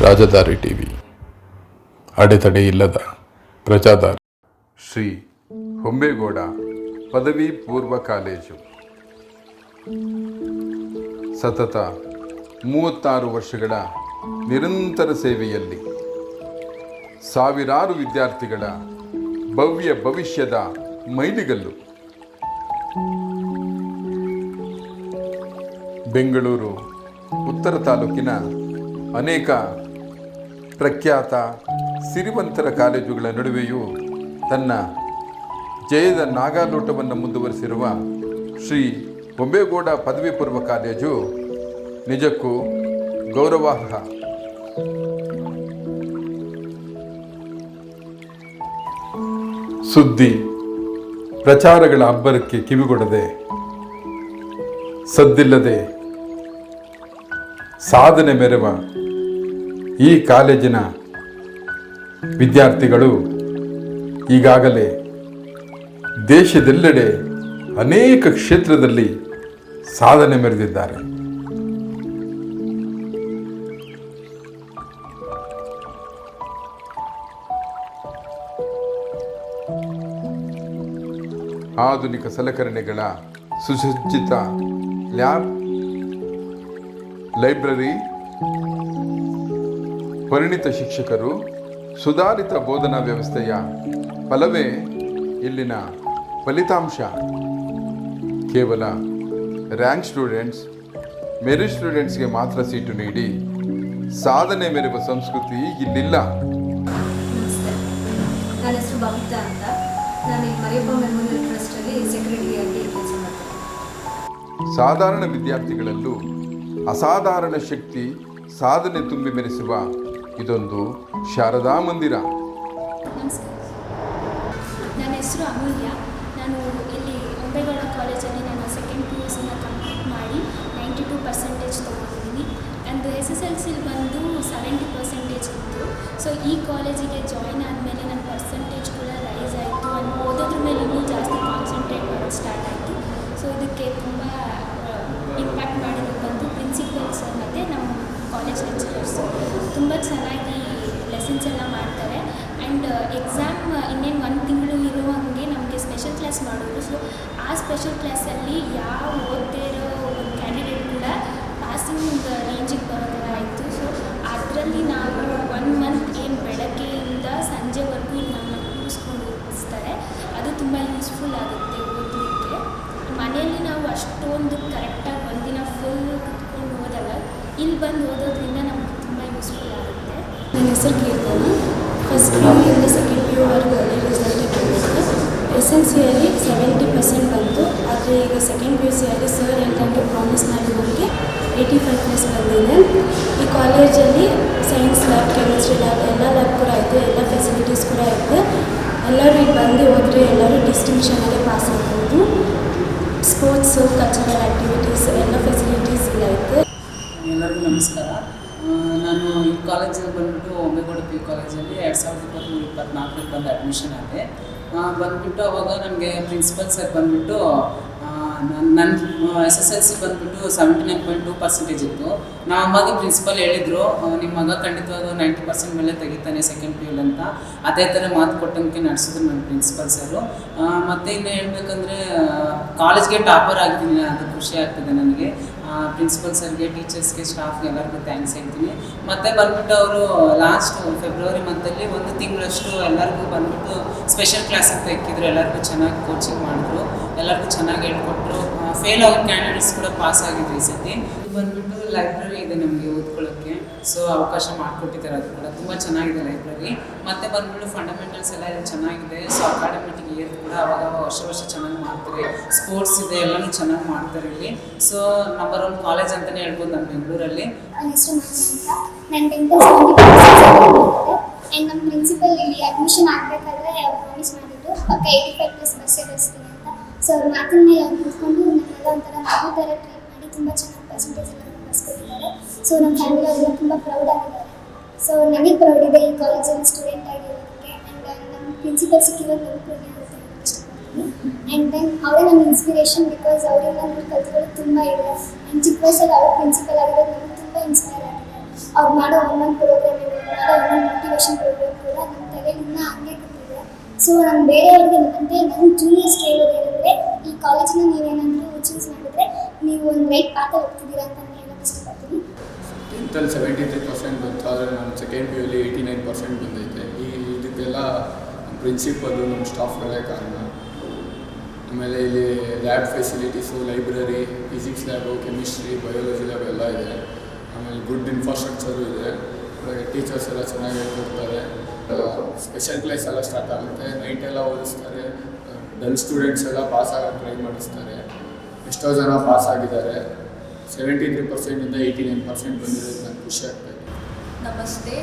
ರಾಜದಾರಿ TV, ಅಡೆತಡೆ ಇಲ್ಲದ ಪ್ರಜಾದಾರಿ. ಶ್ರೀ ಹೊಂಬೇಗೌಡ ಪದವಿ ಪೂರ್ವ ಕಾಲೇಜು ಸತತ 36 ವರ್ಷಗಳ ನಿರಂತರ ಸೇವೆಯಲ್ಲಿ ಸಾವಿರಾರು ವಿದ್ಯಾರ್ಥಿಗಳ ಭವ್ಯ ಭವಿಷ್ಯದ ಮೈಲಿಗಲ್ಲು. ಬೆಂಗಳೂರು ಉತ್ತರ ತಾಲೂಕಿನ ಅನೇಕ ಪ್ರಖ್ಯಾತ ಸಿರಿವಂತರ ಕಾಲೇಜುಗಳ ನಡುವೆಯೂ ತನ್ನ ಜಯದ ನಾಗಾಲೋಟವನ್ನು ಮುಂದುವರಿಸಿರುವ ಶ್ರೀ ಹೊಂಬೇಗೌಡ ಪದವಿ ಪೂರ್ವ ಕಾಲೇಜು ನಿಜಕ್ಕೂ ಗೌರವಾರ್ಹ. ಸುದ್ದಿ ಪ್ರಚಾರಗಳ ಅಬ್ಬರಕ್ಕೆ ಕಿವಿಗೊಡದೆ, ಸದ್ದಿಲ್ಲದೆ ಸಾಧನೆ ಮೆರೆವ ಈ ಕಾಲೇಜಿನ ವಿದ್ಯಾರ್ಥಿಗಳು ಈಗಾಗಲೇ ದೇಶದೆಲ್ಲೆಡೆ ಅನೇಕ ಕ್ಷೇತ್ರದಲ್ಲಿ ಸಾಧನೆ ಮೆರೆದಿದ್ದಾರೆ. ಆಧುನಿಕ ಸಲಕರಣೆಗಳ ಸುಸಜ್ಜಿತ ಲ್ಯಾಬ್, ಲೈಬ್ರರಿ, ಪರಿಣಿತ ಶಿಕ್ಷಕರು, ಸುಧಾರಿತ ಬೋಧನಾ ವ್ಯವಸ್ಥೆಯ ಫಲವೇ ಇಲ್ಲಿನ ಫಲಿತಾಂಶ. ಕೇವಲ ರ್ಯಾಂಕ್ ಸ್ಟೂಡೆಂಟ್ಸ್, ಮೆರಿಟ್ ಸ್ಟೂಡೆಂಟ್ಸ್ಗೆ ಮಾತ್ರ ಸೀಟು ನೀಡಿ ಸಾಧನೆ ಮೆರೆಯುವ ಸಂಸ್ಕೃತಿ ಇಲ್ಲಿಲ್ಲ. ನನ್ನ ಹೆಸರು ಭವಿತಾ ಅಂತ. ನಾನು ಮರಿಯಪ್ಪ ಮೆಮೋರಿಯಲ್ ಟ್ರಸ್ಟಲ್ಲಿ ಸೆಕ್ರೆಟರಿಯಾಗಿ ಕೆಲಸ ಮಾಡ್ತೀನಿ. ಸಾಧಾರಣ ವಿದ್ಯಾರ್ಥಿಗಳಲ್ಲೂ ಅಸಾಧಾರಣ ಶಕ್ತಿ, ಸಾಧನೆ ತುಂಬಿ ಮೆರೆಸುವ ಇದೊಂದು ಶಾರದಾ ಮಂದಿರ. ನಮಸ್ಕಾರ, ನನ್ನ ಹೆಸರು ಅಮೂಲ್ಯ. ನಾನು ಇಲ್ಲಿ ಹೊಂಬೇಗೌಡ ಕಾಲೇಜಲ್ಲಿ ನಾನು ಸೆಕೆಂಡ್ PUCನ ಕಂಪ್ಲೀಟ್ ಮಾಡಿ 92% ತೊಗೊಂಡಿದ್ದೀನಿ. ನಂದು SSLC ಬಂದು 70% ಇತ್ತು. ಸೊ ಈ ಕಾಲೇಜಿಗೆ ಜಾಯಿನ್ ಆದಮೇಲೆ ನನ್ನ ಪರ್ಸೆಂಟೇಜ್ ಕೂಡ ರೈಸ್ ಆಯಿತು. ಓದೋದ್ರ ಮೇಲೆ ಇನ್ನೂ ಜಾಸ್ತಿ ಕಾನ್ಸಂಟ್ರೇಟ್ ಮಾಡೋದು ಸ್ಟಾರ್ಟ್ ಆಯಿತು. ಸೊ ಇದಕ್ಕೆ ತುಂಬ ಇಂಪ್ಯಾಕ್ಟ್ ಮಾಡಿರೋದು ಬಂದು ಪ್ರಿನ್ಸಿಪಲ್ಸ್ ಮತ್ತು ನಮ್ಮ ಕಾಲೇಜ್ ಲೆಕ್ಚರರ್ಸು ತುಂಬ ಚೆನ್ನಾಗಿ ಲೆಸನ್ಸ್ ಎಲ್ಲ ಮಾಡ್ತಾರೆ. ಆ್ಯಂಡ್ ಎಕ್ಸಾಮ್ ಇನ್ನೇನು 1 ತಿಂಗಳು ಇರುವಂಗೆ ನಮಗೆ ಸ್ಪೆಷಲ್ ಕ್ಲಾಸ್ ಮಾಡೋರು. ಸೊ ಆ ಸ್ಪೆಷಲ್ ಕ್ಲಾಸಲ್ಲಿ ಯಾವ ಓದ್ದೇ ಇರೋ ಒಂದು ಕ್ಯಾಂಡಿಡೇಟ್ ಕೂಡ ಪಾಸಿಂಗ್ ರೇಂಜಿಗೆ ಬರೋ ಥರ ಆಯಿತು. ಸೊ ಅದರಲ್ಲಿ ನಾವು 1 ಮಂತ್ ಏನು ಬೆಳಗ್ಗೆಯಿಂದ ಸಂಜೆವರೆಗೂ ನಮ್ಮನ್ನು ಕೂರಿಸ್ಕೊಂಡು ಓದಿಸ್ತಾರೆ. ಅದು ತುಂಬ ಯೂಸ್ಫುಲ್ ಆಗುತ್ತೆ ಓದಲಿಕ್ಕೆ. ಮನೆಯಲ್ಲಿ ನಾವು ಅಷ್ಟೊಂದು ಕರೆಕ್ಟಾಗಿ ಒಂದಿನ ಫುಲ್ ಕುತ್ಕೊಂಡು ಓದಲ್ಲ. ಇಲ್ಲಿ ಬಂದು ಓದೋದ್ರಿಂದ ನಮಗೆ ತುಂಬ ಯೂಸ್ಫುಲ್ ಆಗುತ್ತೆ. ನನ್ನ ಹೆಸರು ಕೀರ್ತನ. ಫಸ್ಟ್ PUಯಿಂದ ಸೆಕೆಂಡ್ PUವರೆಗೂ ಒಳ್ಳೆ ರಿಸಲ್ಟ್ ಬಂದಿತ್ತು. SLCಯಲ್ಲಿ 70% ಬಂತು. ಆದರೆ ಈಗ ಸೆಕೆಂಡ್ PUCಯಲ್ಲಿ ಸರ್ ಹೇಳ್ದಂಗೆ ಪ್ರಾಮಿಸ್ ಮಾಡಿ ನಮಗೆ 85+ ಬಂದಿದೆ. ಈ ಕಾಲೇಜಲ್ಲಿ ಸೈನ್ಸ್ ಲ್ಯಾಬ್, ಕೆಮಿಸ್ಟ್ರಿ ಲ್ಯಾಬ್, ಎಲ್ಲ ಲ್ಯಾಬ್ ಕೂಡ ಇದೆ, ಎಲ್ಲ ಫೆಸಿಲಿಟೀಸ್ ಕೂಡ ಇದೆ. ಎಲ್ಲರೂ ಈಗ ಬಂದು ಹೋದರೆ ಎಲ್ಲರೂ ಡಿಸ್ಟಿಂಕ್ಷನಲ್ಲಿ ಪಾಸ್ ಆಗ್ಬೋದು. ಸ್ಪೋರ್ಟ್ಸು, ಕಲ್ಚರಲ್ ಆ್ಯಕ್ಟಿವಿಟೀಸ್ ಎಲ್ಲ ಫೆಸಿಲಿಟೀಸ್ ಇಲ್ಲ ಇದೆ. ಎಲ್ಲರಿಗೂ ನಮಸ್ಕಾರ. ನಾನು ಈ ಕಾಲೇಜಲ್ಲಿ ಬಂದುಬಿಟ್ಟು ಹೊಂಬೇಗೌಡ PU ಕಾಲೇಜಲ್ಲಿ 2023-24 ಬಂದು ಅಡ್ಮಿಷನ್ ಆದೆ. ಬಂದುಬಿಟ್ಟು ಅವಾಗ ನಮಗೆ ಪ್ರಿನ್ಸಿಪಲ್ ಸರ್ ಬಂದುಬಿಟ್ಟು ನನ್ನ SSLC ಬಂದುಬಿಟ್ಟು 79.2% ಇತ್ತು. ನಮ್ಮ ಅಮ್ಮಗೆ ಪ್ರಿನ್ಸಿಪಲ್ ಹೇಳಿದರು, ನಿಮ್ಮ ಮಗ ಖಂಡಿತವಾದ 90% ಮೇಲೆ ತೆಗಿತಾನೆ ಸೆಕೆಂಡ್ PU ಅಂತ. ಅದೇ ಥರ ಮಾತು ಕೊಟ್ಟಂಗೆ ನಡೆಸಿದ್ರು ನನ್ನ ಪ್ರಿನ್ಸಿಪಲ್ ಸರು. ಮತ್ತು ಇನ್ನು ಹೇಳ್ಬೇಕಂದ್ರೆ ಕಾಲೇಜ್ಗೆ ಟಾಪರ್ ಆಗಿದ್ದೀನಿ, ಅದು ಖುಷಿ ಆಗ್ತದೆ ನನಗೆ. ಪ್ರಿನ್ಸಿಪಲ್ ಸರ್ಗೆ, ಟೀಚರ್ಸ್ಗೆ, ಸ್ಟಾಫ್ಗೆ ಎಲ್ಲರಿಗೂ ಥ್ಯಾಂಕ್ಸ್ ಹೇಳ್ತೀನಿ. ಮತ್ತು ಬಂದುಬಿಟ್ಟು ಅವರು ಲಾಸ್ಟ್ ಫೆಬ್ರವರಿ ಮಂತಲ್ಲಿ 1 ತಿಂಗಳಷ್ಟು ಎಲ್ಲರಿಗೂ ಬಂದುಬಿಟ್ಟು ಸ್ಪೆಷಲ್ ಕ್ಲಾಸಿಗೆ ತೆಕ್ಕಿದ್ರು. ಎಲ್ಲರಿಗೂ ಚೆನ್ನಾಗಿ ಕೋಚಿಂಗ್ ಮಾಡಿದ್ರು, ಎಲ್ಲರಿಗೂ ಚೆನ್ನಾಗಿ ಹೇಳ್ಕೊಟ್ರು. ಫೇಲ್ ಆಗೋ ಕ್ಯಾಂಡಿಡೇಟ್ಸ್ ಕೂಡ ಪಾಸ್ ಆಗಿದ್ರು ಈ ಸತಿ. ಬಂದುಬಿಟ್ಟು ಲೈಬ್ರರಿ ಇದೆ ನಮಗೆ ಓದ್ಕೊಳ್ಳೋಕ್ಕೆ, ಸೊ ಅವಕಾಶ ಮಾಡಿಕೊಟ್ಟಿದ್ದಾರೆ. ಅದು ಕೂಡ ತುಂಬ ಚೆನ್ನಾಗಿದೆ ಲೈಬ್ರರಿ. ಮತ್ತು ಬಂದುಬಿಟ್ಟು ಫಂಡಮೆಂಟಲ್ಸ್ ಎಲ್ಲ ಚೆನ್ನಾಗಿದೆ. ಸೊ ಅಕಾಡೆಮಿಕ್ ಇಯರ್ ಕೂಡ ಅವಾಗ ವರ್ಷ ಚೆನ್ನಾಗಿ ಮಾಡ್ತಾರೆ. ಸ್ಪೋರ್ಟ್ಸ್ ಇದೆ, ಎಲ್ಲನೂ ಚೆನ್ನಾಗಿ ಮಾಡ್ತಾರೆ ಇಲ್ಲಿ. ಸೊ ನಂಬರ್ 1 ಕಾಲೇಜ್ ಅಂತಲೇ ಹೇಳ್ಬೋದು ನಮ್ಮ ಬೆಂಗಳೂರಲ್ಲಿ. ನನ್ನ ಹೆಸರು ಮಣಿ ಅಂತ. ನಾನು 10th 70% ಆ್ಯಂಡ್ ನಮ್ಮ ಪ್ರಿನ್ಸಿಪಲ್ ಇಲ್ಲಿ ಅಡ್ಮಿಷನ್ ಆಗಬೇಕಾದ್ರೆ ಪ್ರಾಮಿಸ್ ಮಾಡಿದ್ರು ಪಕ್ಕ 85+ ಬಸ್ ಇರಿಸ್ತೀನಿ ಅಂತ. ಸೊ ಅವ್ರ ಮಾತಿನ ಮೇಲೆ ಅವ್ರು ನಿಂತ್ಕೊಂಡು ನನ್ನೆಲ್ಲ ಒಂಥರ ಮಗು ಥರ ಟ್ರೀಟ್ ಮಾಡಿ ತುಂಬ ಚೆನ್ನಾಗಿ ಪರ್ಸೆಂಟೇಜ್ ಎಲ್ಲ ಬರೆಸ್ಕೊಟ್ಟಿದ್ದಾರೆ. ಸೊ ನಮ್ಮ ಫ್ಯಾಮಿಲಿ ಅವರೆಲ್ಲ ತುಂಬ ಪ್ರೌಡ್ ಆಗಿದ್ದಾರೆ. ಸೊ ನನಗೆ ಪ್ರೌಡ್ ಇದೆ ಈ ಕಾಲೇಜಲ್ಲಿ ಸ್ಟೂಡೆಂಟ್ ಆಗಿರೋದಕ್ಕೆ. ಆ್ಯಂಡ್ ನಮ್ಮ ಪ್ರಿನ್ಸಿಪಲ್ ಸಿಕ್ಕಿರೋದು ನನ್ನ ಪ್ರೌಡ್ ಆಗುತ್ತೆ ಇಷ್ಟಪಡ್ತೀನಿ. ಆ್ಯಂಡ್ ದೆನ್ ಅವರೇ ನಮ್ಮ ಇನ್ಸ್ಪಿರೇಷನ್, ಬಿಕಾಸ್ ಅವರಿಂದ ನಮ್ಗೆ ಕಲ್ತ್ಕೊಳ್ಳೋದು ತುಂಬ ಇದೆ. ಆ್ಯಂಡ್ ಚಿಕ್ಕ ವಯಸ್ಸಲ್ಲಿ ಅವ್ರ ಪ್ರಿನ್ಸಿಪಲ್ ಆಗಿರೋದು ನಮಗೆ ತುಂಬ ಇನ್ಸ್ಪೈರ್ ಆಗಿದೆ. ಅವ್ರು ಮಾಡೋ ಒಂದೊಂದು ಪ್ರೋಗ್ರಾಮ್ ಮಾಡೋ ಒಂದೊಂದು ಮೋಟಿವೇಶನ್ ಪ್ರೋಗ್ರಾಮ್ ಕೂಡ ನಮ್ಮ ತಲೆಗೆ ಇನ್ನೂ ಹಂಗೆ ಕೂತಿದೆ. ಸೊ ನಾನು ಬೇರೆಯವ್ರಿಗೆ ಅಂದರೆ ನನ್ನ ಜೂನಿಯರ್ಸ್ ಕೇಳೋದೇನೆಂದರೆ, ಈ ಕಾಲೇಜನ್ನ ನೀವೇನಾದರೂ ಚೂಸ್ ಮಾಡಿದ್ರೆ ನೀವು ಒಂದು ರೈಟ್ ಪಾಠ ಹೋಗ್ತಿದ್ದೀರಾ ಅಂತ ನಾನು ಹೇಳೋಕ್ಕೆ ಇಷ್ಟಪಡ್ತೀನಿ. 10th 73% ಬಂತು, ಆದರೆ ನಾನು ಸೆಕೆಂಡ್ ಪಿ ಯುಲಿ 89% ಬಂದೈತೆ. ಇದಕ್ಕೆಲ್ಲ ನಮ್ಮ ಪ್ರಿನ್ಸಿಪಲು, ನಮ್ಮ ಸ್ಟಾಫ್ಗಳೇ ಕಾರಣ. ಆಮೇಲೆ ಇಲ್ಲಿ lab facilities, library, physics lab, chemistry, biology lab ಎಲ್ಲ ಇದೆ. ಆಮೇಲೆ ಗುಡ್ ಇನ್ಫ್ರಾಸ್ಟ್ರಕ್ಚರು ಇದೆ. ಟೀಚರ್ಸ್ ಎಲ್ಲ ಚೆನ್ನಾಗಿ ಹೇಳ್ಕೊಡ್ತಾರೆ. ಸ್ಪೆಷಲ್ ಕ್ಲಾಸ್ ಎಲ್ಲ ಸ್ಟಾರ್ಟ್ ಆಗುತ್ತೆ. ನೈಟೆಲ್ಲ ಓದಿಸ್ತಾರೆ. ಡಲ್ ಸ್ಟೂಡೆಂಟ್ಸ್ ಎಲ್ಲ ಪಾಸ್ ಆಗೋಕ್ಕೆ ಟ್ರೈ ಮಾಡಿಸ್ತಾರೆ. ಎಷ್ಟೋ ಜನ ಪಾಸ್ ಆಗಿದ್ದಾರೆ. 73% 89% ಬಂದಿರೋದು ನನಗೆ ಖುಷಿ ಆಗ್ತಾಯಿದೆ. Namaste,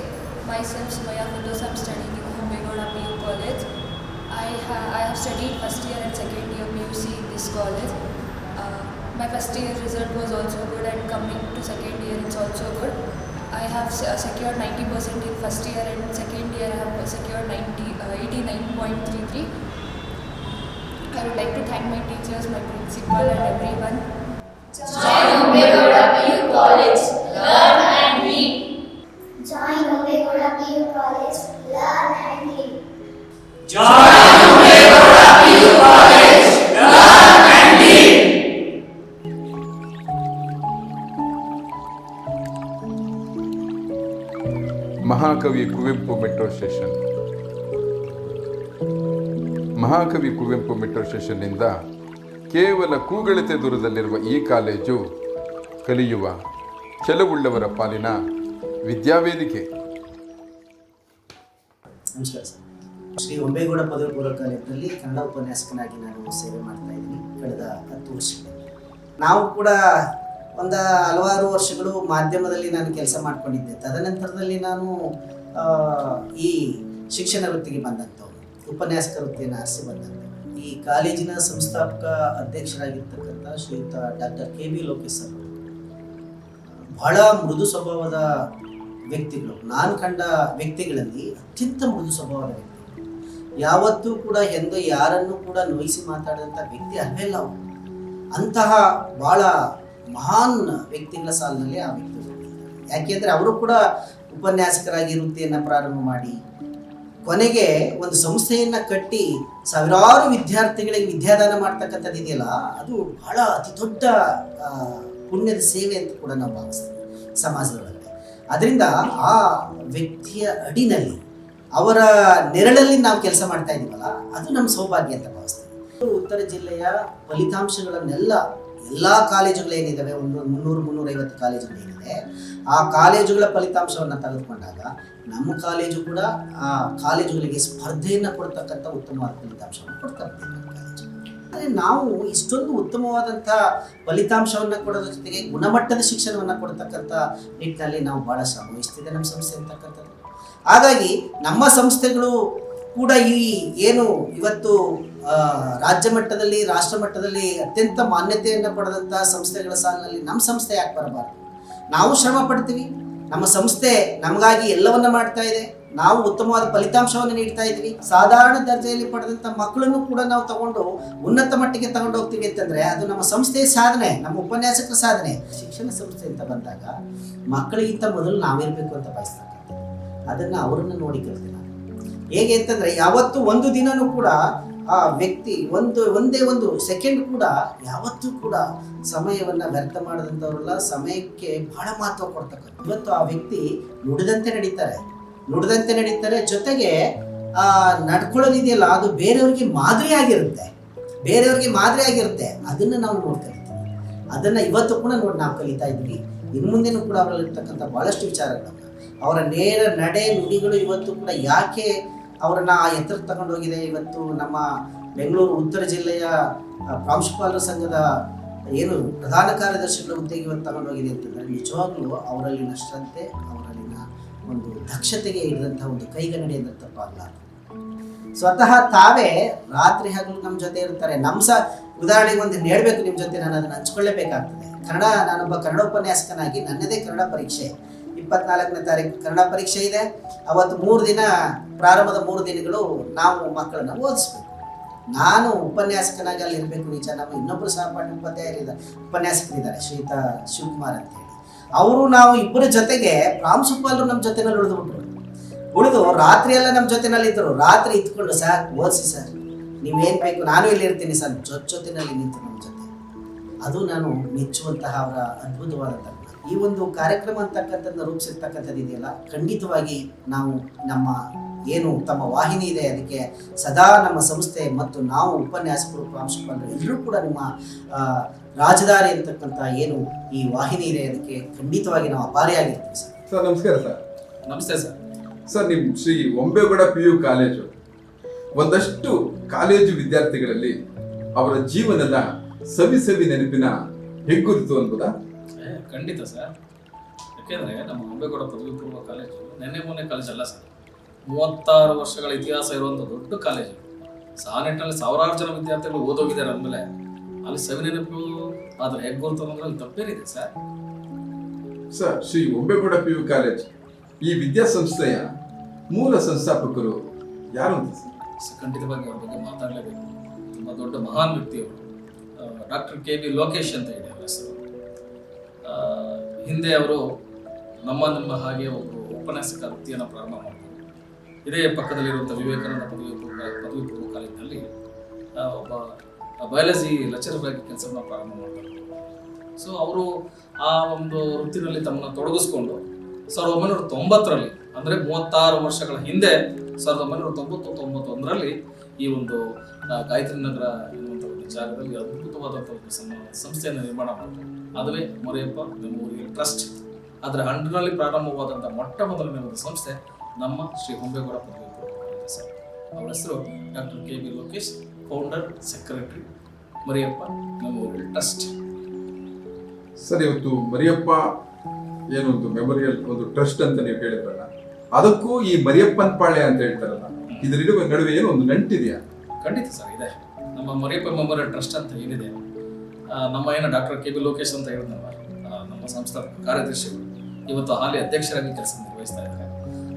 myself Sumaya Fidos. I'm studying in Hombegoda PU College. I have studied first year and second year PUC in this college. My first year result was also good, and coming to second year it's also good. I have secured 90% in first year, and second year I have secured 89.33. I would like to thank my teachers, my principal and everyone. Join Hombegoda PU College, learn and lead. Join Hombegoda PU College, learn and lead. Join Hombegoda PU College, learn and lead. ಮಹಾಕವಿ Kuvempu metro station. ಮಹಾಕವಿ Kuvempu metro ಸ್ಟೇಷನ್ನಿಂದ ಕೇವಲ ಕೂಗಳತೆ ದೂರದಲ್ಲಿರುವ ಈ college ಕಲಿಯುವ ಛಲವುಳ್ಳವರ ಪಾಲಿನ ವಿದ್ಯಾವೇದಿಕೆ. ನಮಸ್ಕಾರ sir. Shri Hombegowda ಪದವಿ ಪೂರ್ವ ಕಾಲೇಜಿನಲ್ಲಿ ಕನ್ನಡ ಉಪನ್ಯಾಸಕನಾಗಿ ನಾನು ಸೇವೆ ಮಾಡ್ತಾ ಇದ್ದೀನಿ ಕಳೆದ 10 ವರ್ಷಗಳಿಂದ. ನಾವು ಕೂಡ ಒಂದು ಹಲವಾರು ವರ್ಷಗಳು ಮಾಧ್ಯಮದಲ್ಲಿ ನಾನು ಕೆಲಸ ಮಾಡಿಕೊಂಡಿದ್ದೆ. ತದನಂತರದಲ್ಲಿ ನಾನು ಈ ಶಿಕ್ಷಣ ವೃತ್ತಿಗೆ ಬಂದಂಥವ್ರು, ಉಪನ್ಯಾಸಕ ವೃತ್ತಿಯನ್ನು ಆರಿಸಿ ಬಂದಂಥವ್ರು. ಈ ಕಾಲೇಜಿನ ಸಂಸ್ಥಾಪಕ ಅಧ್ಯಕ್ಷರಾಗಿರ್ತಕ್ಕಂಥ ಶ್ರೀಯುತ ಡಾಕ್ಟರ್ KB ಲೋಕೇಶ್ ಸರ್ ಬಹಳ ಮೃದು ಸ್ವಭಾವದ ವ್ಯಕ್ತಿಗಳು. ನಾನು ಕಂಡ ವ್ಯಕ್ತಿಗಳಲ್ಲಿ ಅತ್ಯಂತ ಮೃದು ಸ್ವಭಾವದ ವ್ಯಕ್ತಿಗಳು. ಯಾವತ್ತೂ ಕೂಡ ಎಂದು ಯಾರನ್ನು ಕೂಡ ನೋಯಿಸಿ ಮಾತಾಡಿದಂಥ ವ್ಯಕ್ತಿ ಅಲ್ವೆಲ್ಲ ಅವರು. ಅಂತಹ ಭಾಳ ಮಹಾನ್ ವ್ಯಕ್ತಿಗಳ ಸಾಲಿನಲ್ಲಿ ಆ ವ್ಯಕ್ತಿಗಳು. ಯಾಕೆಂದರೆ ಅವರು ಕೂಡ ಉಪನ್ಯಾಸಕರಾಗಿ ವೃತ್ತಿಯನ್ನು ಪ್ರಾರಂಭ ಮಾಡಿ ಕೊನೆಗೆ ಒಂದು ಸಂಸ್ಥೆಯನ್ನು ಕಟ್ಟಿ ಸಾವಿರಾರು ವಿದ್ಯಾರ್ಥಿಗಳಿಗೆ ವಿದ್ಯಾದಾನ ಮಾಡ್ತಕ್ಕಂಥದ್ದು ಇದೆಯಲ್ಲ, ಅದು ಬಹಳ ಅತಿ ದೊಡ್ಡ ಪುಣ್ಯದ ಸೇವೆ ಅಂತ ಕೂಡ ನಾವು ಭಾವಿಸ್ತೀವಿ ಸಮಾಜದೊಳಗಡೆ. ಅದರಿಂದ ಆ ವ್ಯಕ್ತಿಯ ಅಡಿನಲ್ಲಿ ಅವರ ನೆರಳಲ್ಲಿ ನಾವು ಕೆಲಸ ಮಾಡ್ತಾ ಇದ್ದೀವಲ್ಲ, ಅದು ನಮ್ಮ ಸೌಭಾಗ್ಯ ಅಂತ ಭಾವಿಸ್ತೀವಿ. ಉತ್ತರ ಜಿಲ್ಲೆಯ ಫಲಿತಾಂಶಗಳನ್ನೆಲ್ಲ ಎಲ್ಲ ಕಾಲೇಜುಗಳೇನಿದ್ದಾವೆ, ಒಂದು 300-350 ಕಾಲೇಜುಗಳೇನಿದೆ, ಆ ಕಾಲೇಜುಗಳ ಫಲಿತಾಂಶವನ್ನು ತೆಗೆದುಕೊಂಡಾಗ ನಮ್ಮ ಕಾಲೇಜು ಕೂಡ ಆ ಕಾಲೇಜುಗಳಿಗೆ ಸ್ಪರ್ಧೆಯನ್ನು ಕೊಡ್ತಕ್ಕಂಥ ಉತ್ತಮವಾದ ಫಲಿತಾಂಶವನ್ನು ಕೊಡ್ತಾ ಇದ್ದೀವಿ ನಮ್ಮ ಕಾಲೇಜು. ಆದರೆ ನಾವು ಇಷ್ಟೊಂದು ಉತ್ತಮವಾದಂಥ ಫಲಿತಾಂಶವನ್ನು ಕೊಡೋದ್ರ ಜೊತೆಗೆ ಗುಣಮಟ್ಟದ ಶಿಕ್ಷಣವನ್ನು ಕೊಡ್ತಕ್ಕಂಥ ನಿಟ್ಟಿನಲ್ಲಿ ನಾವು ಭಾಳ ಶ್ರಮ ವಹಿಸ್ತಿದೆ ನಮ್ಮ ಸಂಸ್ಥೆ ಅಂತಕ್ಕಂಥದ್ದು. ಹಾಗಾಗಿ ನಮ್ಮ ಸಂಸ್ಥೆಗಳು ಕೂಡ ಈ ಏನು ಇವತ್ತು ರಾಜ್ಯ ಮಟ್ಟದಲ್ಲಿ, ರಾಷ್ಟ್ರ ಮಟ್ಟದಲ್ಲಿ ಅತ್ಯಂತ ಮಾನ್ಯತೆಯನ್ನು ಪಡೆದಂಥ ಸಂಸ್ಥೆಗಳ ಸಾಲಿನಲ್ಲಿ ನಮ್ಮ ಸಂಸ್ಥೆ ಯಾಕೆ ಬರಬಾರ್ದು? ನಾವು ಶ್ರಮ ಪಡ್ತೀವಿ, ನಮ್ಮ ಸಂಸ್ಥೆ ನಮಗಾಗಿ ಎಲ್ಲವನ್ನ ಮಾಡ್ತಾ ಇದೆ, ನಾವು ಉತ್ತಮವಾದ ಫಲಿತಾಂಶವನ್ನು ನೀಡ್ತಾ ಇದ್ವಿ. ಸಾಧಾರಣ ದರ್ಜೆಯಲ್ಲಿ ಪಡೆದಂಥ ಮಕ್ಕಳನ್ನು ಕೂಡ ನಾವು ತಗೊಂಡು ಉನ್ನತ ಮಟ್ಟಿಗೆ ತಗೊಂಡು ಹೋಗ್ತೀವಿ ಅಂತಂದರೆ ಅದು ನಮ್ಮ ಸಂಸ್ಥೆಯ ಸಾಧನೆ, ನಮ್ಮ ಉಪನ್ಯಾಸಕರ ಸಾಧನೆ. ಶಿಕ್ಷಣ ಸಂಸ್ಥೆ ಅಂತ ಬಂದಾಗ ಮಕ್ಕಳಿಗಿಂತ ಮೊದಲು ನಾವಿರಬೇಕು ಅಂತ ಬಯಸ್ತಕ್ಕಂಥದ್ದು. ಅದನ್ನು ಅವರನ್ನು ನೋಡಿ ಕಲಿತೀನಿ. ಹೇಗೆ ಅಂತಂದರೆ ಯಾವತ್ತೂ ಒಂದು ದಿನನೂ ಕೂಡ ಆ ವ್ಯಕ್ತಿ ಒಂದೇ ಒಂದು ಸೆಕೆಂಡ್ ಕೂಡ ಯಾವತ್ತೂ ಕೂಡ ಸಮಯವನ್ನು ವ್ಯರ್ಥ ಮಾಡದಂಥವ್ರಲ್ಲ, ಸಮಯಕ್ಕೆ ಬಹಳ ಮಹತ್ವ ಕೊಡ್ತಕ್ಕಂಥ. ಇವತ್ತು ಆ ವ್ಯಕ್ತಿ ನುಡಿದಂತೆ ನಡೀತಾರೆ, ಜೊತೆಗೆ ನಡ್ಕೊಳ್ಳೋದಿದೆಯಲ್ಲ ಅದು ಬೇರೆಯವ್ರಿಗೆ ಮಾದರಿ ಆಗಿರುತ್ತೆ. ಅದನ್ನು ನಾವು ನೋಡ್ಕಲಿತೀವಿ. ಅದನ್ನು ಇವತ್ತು ಕೂಡ ನಾವು ಕಲಿತಾ ಇದ್ವಿ. ಇನ್ನು ಮುಂದೆನೂ ಕೂಡ ಅವರಲ್ಲಿರ್ತಕ್ಕಂಥ ಭಾಳಷ್ಟು ವಿಚಾರಗಳನ್ನು, ಅವರ ನೇರ ನಡೆ ನುಡಿಗಳು ಇವತ್ತು ಕೂಡ ಯಾಕೆ ಅವರನ್ನು ಆ ಎತ್ತರಕ್ಕೆ ತಗೊಂಡೋಗಿದೆ. ಇವತ್ತು ನಮ್ಮ ಬೆಂಗಳೂರು ಉತ್ತರ ಜಿಲ್ಲೆಯ ಪ್ರಾಂಶುಪಾಲರ ಸಂಘದ ಏನು ಪ್ರಧಾನ ಕಾರ್ಯದರ್ಶಿಗಳ ಹುದ್ದೆಗೆ ಇವತ್ತು ತಗೊಂಡೋಗಿದೆ ಅಂತಂದರೆ ನಿಜವಾಗ್ಲೂ ಅವರಲ್ಲಿನ ಶ್ರದ್ಧೆ, ಅವರಲ್ಲಿನ ಒಂದು ದಕ್ಷತೆಗೆ ಹಿಡಿದಂಥ ಒಂದು ಕೈಗನ್ನಡಿ ಅಂದರೆ ತಪ್ಪಾಗಲಾರದು. ಸ್ವತಃ ತಾವೇ ರಾತ್ರಿ ಹಗಲು ನಮ್ಮ ಜೊತೆ ಇರ್ತಾರೆ. ಉದಾಹರಣೆಗೆ ಒಂದು ಹೇಳಬೇಕು ನಿಮ್ಮ ಜೊತೆ, ನಾನು ಅದನ್ನು ಹಂಚ್ಕೊಳ್ಳೇಬೇಕಾಗ್ತದೆ. ನಾನೊಬ್ಬ ಕನ್ನಡ ಉಪನ್ಯಾಸಕನಾಗಿ ನನ್ನದೇ ಕನ್ನಡ ಪರೀಕ್ಷೆ 24ನೇ ತಾರೀಕು ಕನ್ನಡ ಪರೀಕ್ಷೆ ಇದೆ. ಅವತ್ತು 3 ದಿನ, ಪ್ರಾರಂಭದ 3 ದಿನಗಳು ನಾವು ಮಕ್ಕಳನ್ನು ಓದಿಸ್ಬೇಕು. ನಾನು ಉಪನ್ಯಾಸಕನಾಗಿ ಅಲ್ಲಿ ಇರಬೇಕು ನಿಜ. ನಮ್ಮ ಇನ್ನೊಬ್ಬರು ಸಹಪಾಠಿ ಉಪಾಧ್ಯಾಯರಿದ್ದಾರೆ, ಉಪನ್ಯಾಸಕರಿದ್ದಾರೆ, ಶ್ರೀಯುತ ಶಿವಕುಮಾರ್ ಅಂತೇಳಿ. ಅವರು ನಾವು ಇಬ್ಬರ ಜೊತೆಗೆ ಪ್ರಾಂಶುಪಾಲರು ನಮ್ಮ ಜೊತೆನಲ್ಲಿ ಉಳಿದು ರಾತ್ರಿ ಎಲ್ಲ ನಮ್ಮ ಜೊತೆನಲ್ಲಿ ಇದ್ದರು. ರಾತ್ರಿ ಇತ್ಕೊಂಡು ಸರ್ ಓದಿಸಿ ಸರ್, ನೀವೇನು ಬೇಕು ನಾನು ಇಲ್ಲಿ ಇರ್ತೀನಿ ಸರ್, ಜೊತೆನಲ್ಲಿ ನಿಂತು ನಮ್ಮ ಜೊತೆ. ಅದು ನಾನು ಮೆಚ್ಚುವಂತಹ ಅವರ ಅದ್ಭುತವಾದಂಥ ಗುಣ. ಈ ಒಂದು ಕಾರ್ಯಕ್ರಮ ಅಂತಕ್ಕಂಥದ್ದನ್ನ ರೂಪಿಸಿರ್ತಕ್ಕಂಥದ್ದು ಇದೆಯಲ್ಲ, ಖಂಡಿತವಾಗಿ ನಾವು ನಮ್ಮ ಏನು ತಮ್ಮ ವಾಹಿನಿ ಇದೆ ಅದಕ್ಕೆ ಸದಾ ನಮ್ಮ ಸಂಸ್ಥೆ ಮತ್ತು ನಾವು ಉಪನ್ಯಾಸಕರು ಪ್ರಾಂಶುಪಾಲರು ಎಲ್ಲರೂ ಕೂಡ ನಿಮ್ಮ ರಾಜಧಾನಿ ಅಂತಕ್ಕಂಥ ಏನು ಈ ವಾಹಿನಿ ಇದೆ ಅದಕ್ಕೆ ಖಂಡಿತವಾಗಿ ನಾವು ಅಪಾರಿಯಾಗಿರ್ತೀವಿ ಸರ್. ಸರ್ ನಮಸ್ಕಾರ ಸರ್. ನಮಸ್ತೆ ಸರ್. ಸರ್ ನಿಮ್ಮ ಶ್ರೀ ಒಂಬೇಗೌಡ PU ಕಾಲೇಜು ಒಂದಷ್ಟು ಕಾಲೇಜು ವಿದ್ಯಾರ್ಥಿಗಳಲ್ಲಿ ಅವರ ಜೀವನದ ಸವಿ ನೆನಪಿನ ಹೆಗ್ಗುರುತು ಅನ್ಬೋದಾ? ಖಂಡಿತ ಸರ್. ಯಾಕೆಂದರೆ ನಮ್ಮ ಒಂಬೇಗೌಡ ಪದವಿ ಪೂರ್ವ ಕಾಲೇಜು ಮೊನ್ನೆ ಕಾಲೇಜ್ ಅಲ್ಲ ಸರ್, 36 ವರ್ಷಗಳ ಇತಿಹಾಸ ಇರುವಂಥ ದೊಡ್ಡ ಕಾಲೇಜು. ಆ ನಿಟ್ಟಿನಲ್ಲಿ ಸಾವಿರಾರು ಜನ ವಿದ್ಯಾರ್ಥಿಗಳು ಓದೋಗಿದ್ದಾರೆ ಅಂದಮೇಲೆ ಅಲ್ಲಿ ಸವಿ ನೆನಪು ಅದ್ರ ಹೆಗ್ಗುರುತು ಅನ್ನೋದ್ರಲ್ಲಿ ಅಲ್ಲಿ ತಪ್ಪೇನಿದೆ sir. Sir, Shri Ombegowda PU college ಈ ವಿದ್ಯಾಸಂಸ್ಥೆಯ ಮೂಲ ಸಂಸ್ಥಾಪಕರು ಯಾರು ಅಂತ ಸರ್? ಖಂಡಿತವಾಗಿ ಅವ್ರ ಬಗ್ಗೆ ಮಾತಾಡಲೇಬೇಕು. ತುಂಬ ದೊಡ್ಡ ಮಹಾನ್ ವ್ಯಕ್ತಿಯವರು. ಡಾಕ್ಟರ್ KV ಲೋಕೇಶ್ ಅಂತ ಇದೆ ಅವರ ಹೆಸರು. ಹಿಂದೆ ಅವರು ನಮ್ಮ ಹಾಗೆ ಒಬ್ಬರು ಉಪನ್ಯಾಸಕ ವೃತ್ತಿಯನ್ನು ಪ್ರಾರಂಭ ಮಾಡಿದರು. ಇದೇ ಪಕ್ಕದಲ್ಲಿರುವಂಥ ವಿವೇಕಾನಂದ ಪದವಿ ಪೂರ್ವ ಕಾಲೇಜಿನಲ್ಲಿ ಒಬ್ಬ ಬಯಾಲಜಿ ಲೆಕ್ಚರರ್ ಆಗಿ ಕೆಲಸವನ್ನು ಪ್ರಾರಂಭ ಮಾಡ್ತಾರೆ. ಸೊ ಅವರು ಆ ಒಂದು ವೃತ್ತಿನಲ್ಲಿ ತಮ್ಮನ್ನು ತೊಡಗಿಸ್ಕೊಂಡು 1990ರಲ್ಲಿ ಅಂದರೆ 36 ವರ್ಷಗಳ ಹಿಂದೆ 1991ರಲ್ಲಿ ಈ ಒಂದು ಗಾಯತ್ರಿ ನಗರ ಎನ್ನುವಂಥ ಒಂದು ಜಾಗದಲ್ಲಿ ಅದ್ಭುತವಾದಂಥ ಒಂದು ಸಂಸ್ಥೆಯನ್ನು ನಿರ್ಮಾಣ ಮಾಡಿದ್ರು. ಅದುವೇ ಮರಿಯಪ್ಪ ಮೆಮೋರಿಯಲ್ ಟ್ರಸ್ಟ್. ಅದರ ಅಂಡರ್ನಲ್ಲಿ ಪ್ರಾರಂಭವಾದಂಥ ಮೊಟ್ಟ ಮೊದಲನೇ ಒಂದು ಸಂಸ್ಥೆ ನಮ್ಮ ಶ್ರೀ ಒಂಬೇಗೌಡ ಪದವಿ ಪೂರ್ವ ಕಾಲೇಜು ಸರ್. ಅವರ ಹೆಸರು doctor KV Lokesh, founder, secretary, Mariyappa memorial trust. Sir, ಇವತ್ತು ಮರಿಯಪ್ಪ ಏನೊಂದು ಮೆಮೋರಿಯಲ್ ಒಂದು ಟ್ರಸ್ಟ್ ಅಂತ ನೀವು ಹೇಳಿದ್ರಲ್ಲ, ಅದಕ್ಕೂ ಈ ಮರಿಯಪ್ಪನ ಪಾಳ್ಯ ಅಂತ ಹೇಳ್ತಾರಲ್ಲ, ಇದರಿರುವ ನಡುವೆ ಏನೋ ಒಂದು ನಂಟಿದೆಯಾ? ಖಂಡಿತ ಸರ್ ಇದೆ. ನಮ್ಮ ಮರಿಯಪ್ಪ ಮೆಮೋರಿಯಲ್ ಟ್ರಸ್ಟ್ ಅಂತ ಏನಿದೆ, ನಮ್ಮ ಏನು ಡಾಕ್ಟರ್ KV ಲೋಕೇಶ್ ಅಂತ ಹೇಳಿದ್ನಲ್ಲ, ನಮ್ಮ ಸಂಸ್ಥಾಪಕ ಕಾರ್ಯದರ್ಶಿಗಳು ಇವತ್ತು ಹಾಲಿ ಅಧ್ಯಕ್ಷರಾಗಿ ಕೆಲಸ ನಿರ್ವಹಿಸ್ತಾ ಇದ್ದಾರೆ.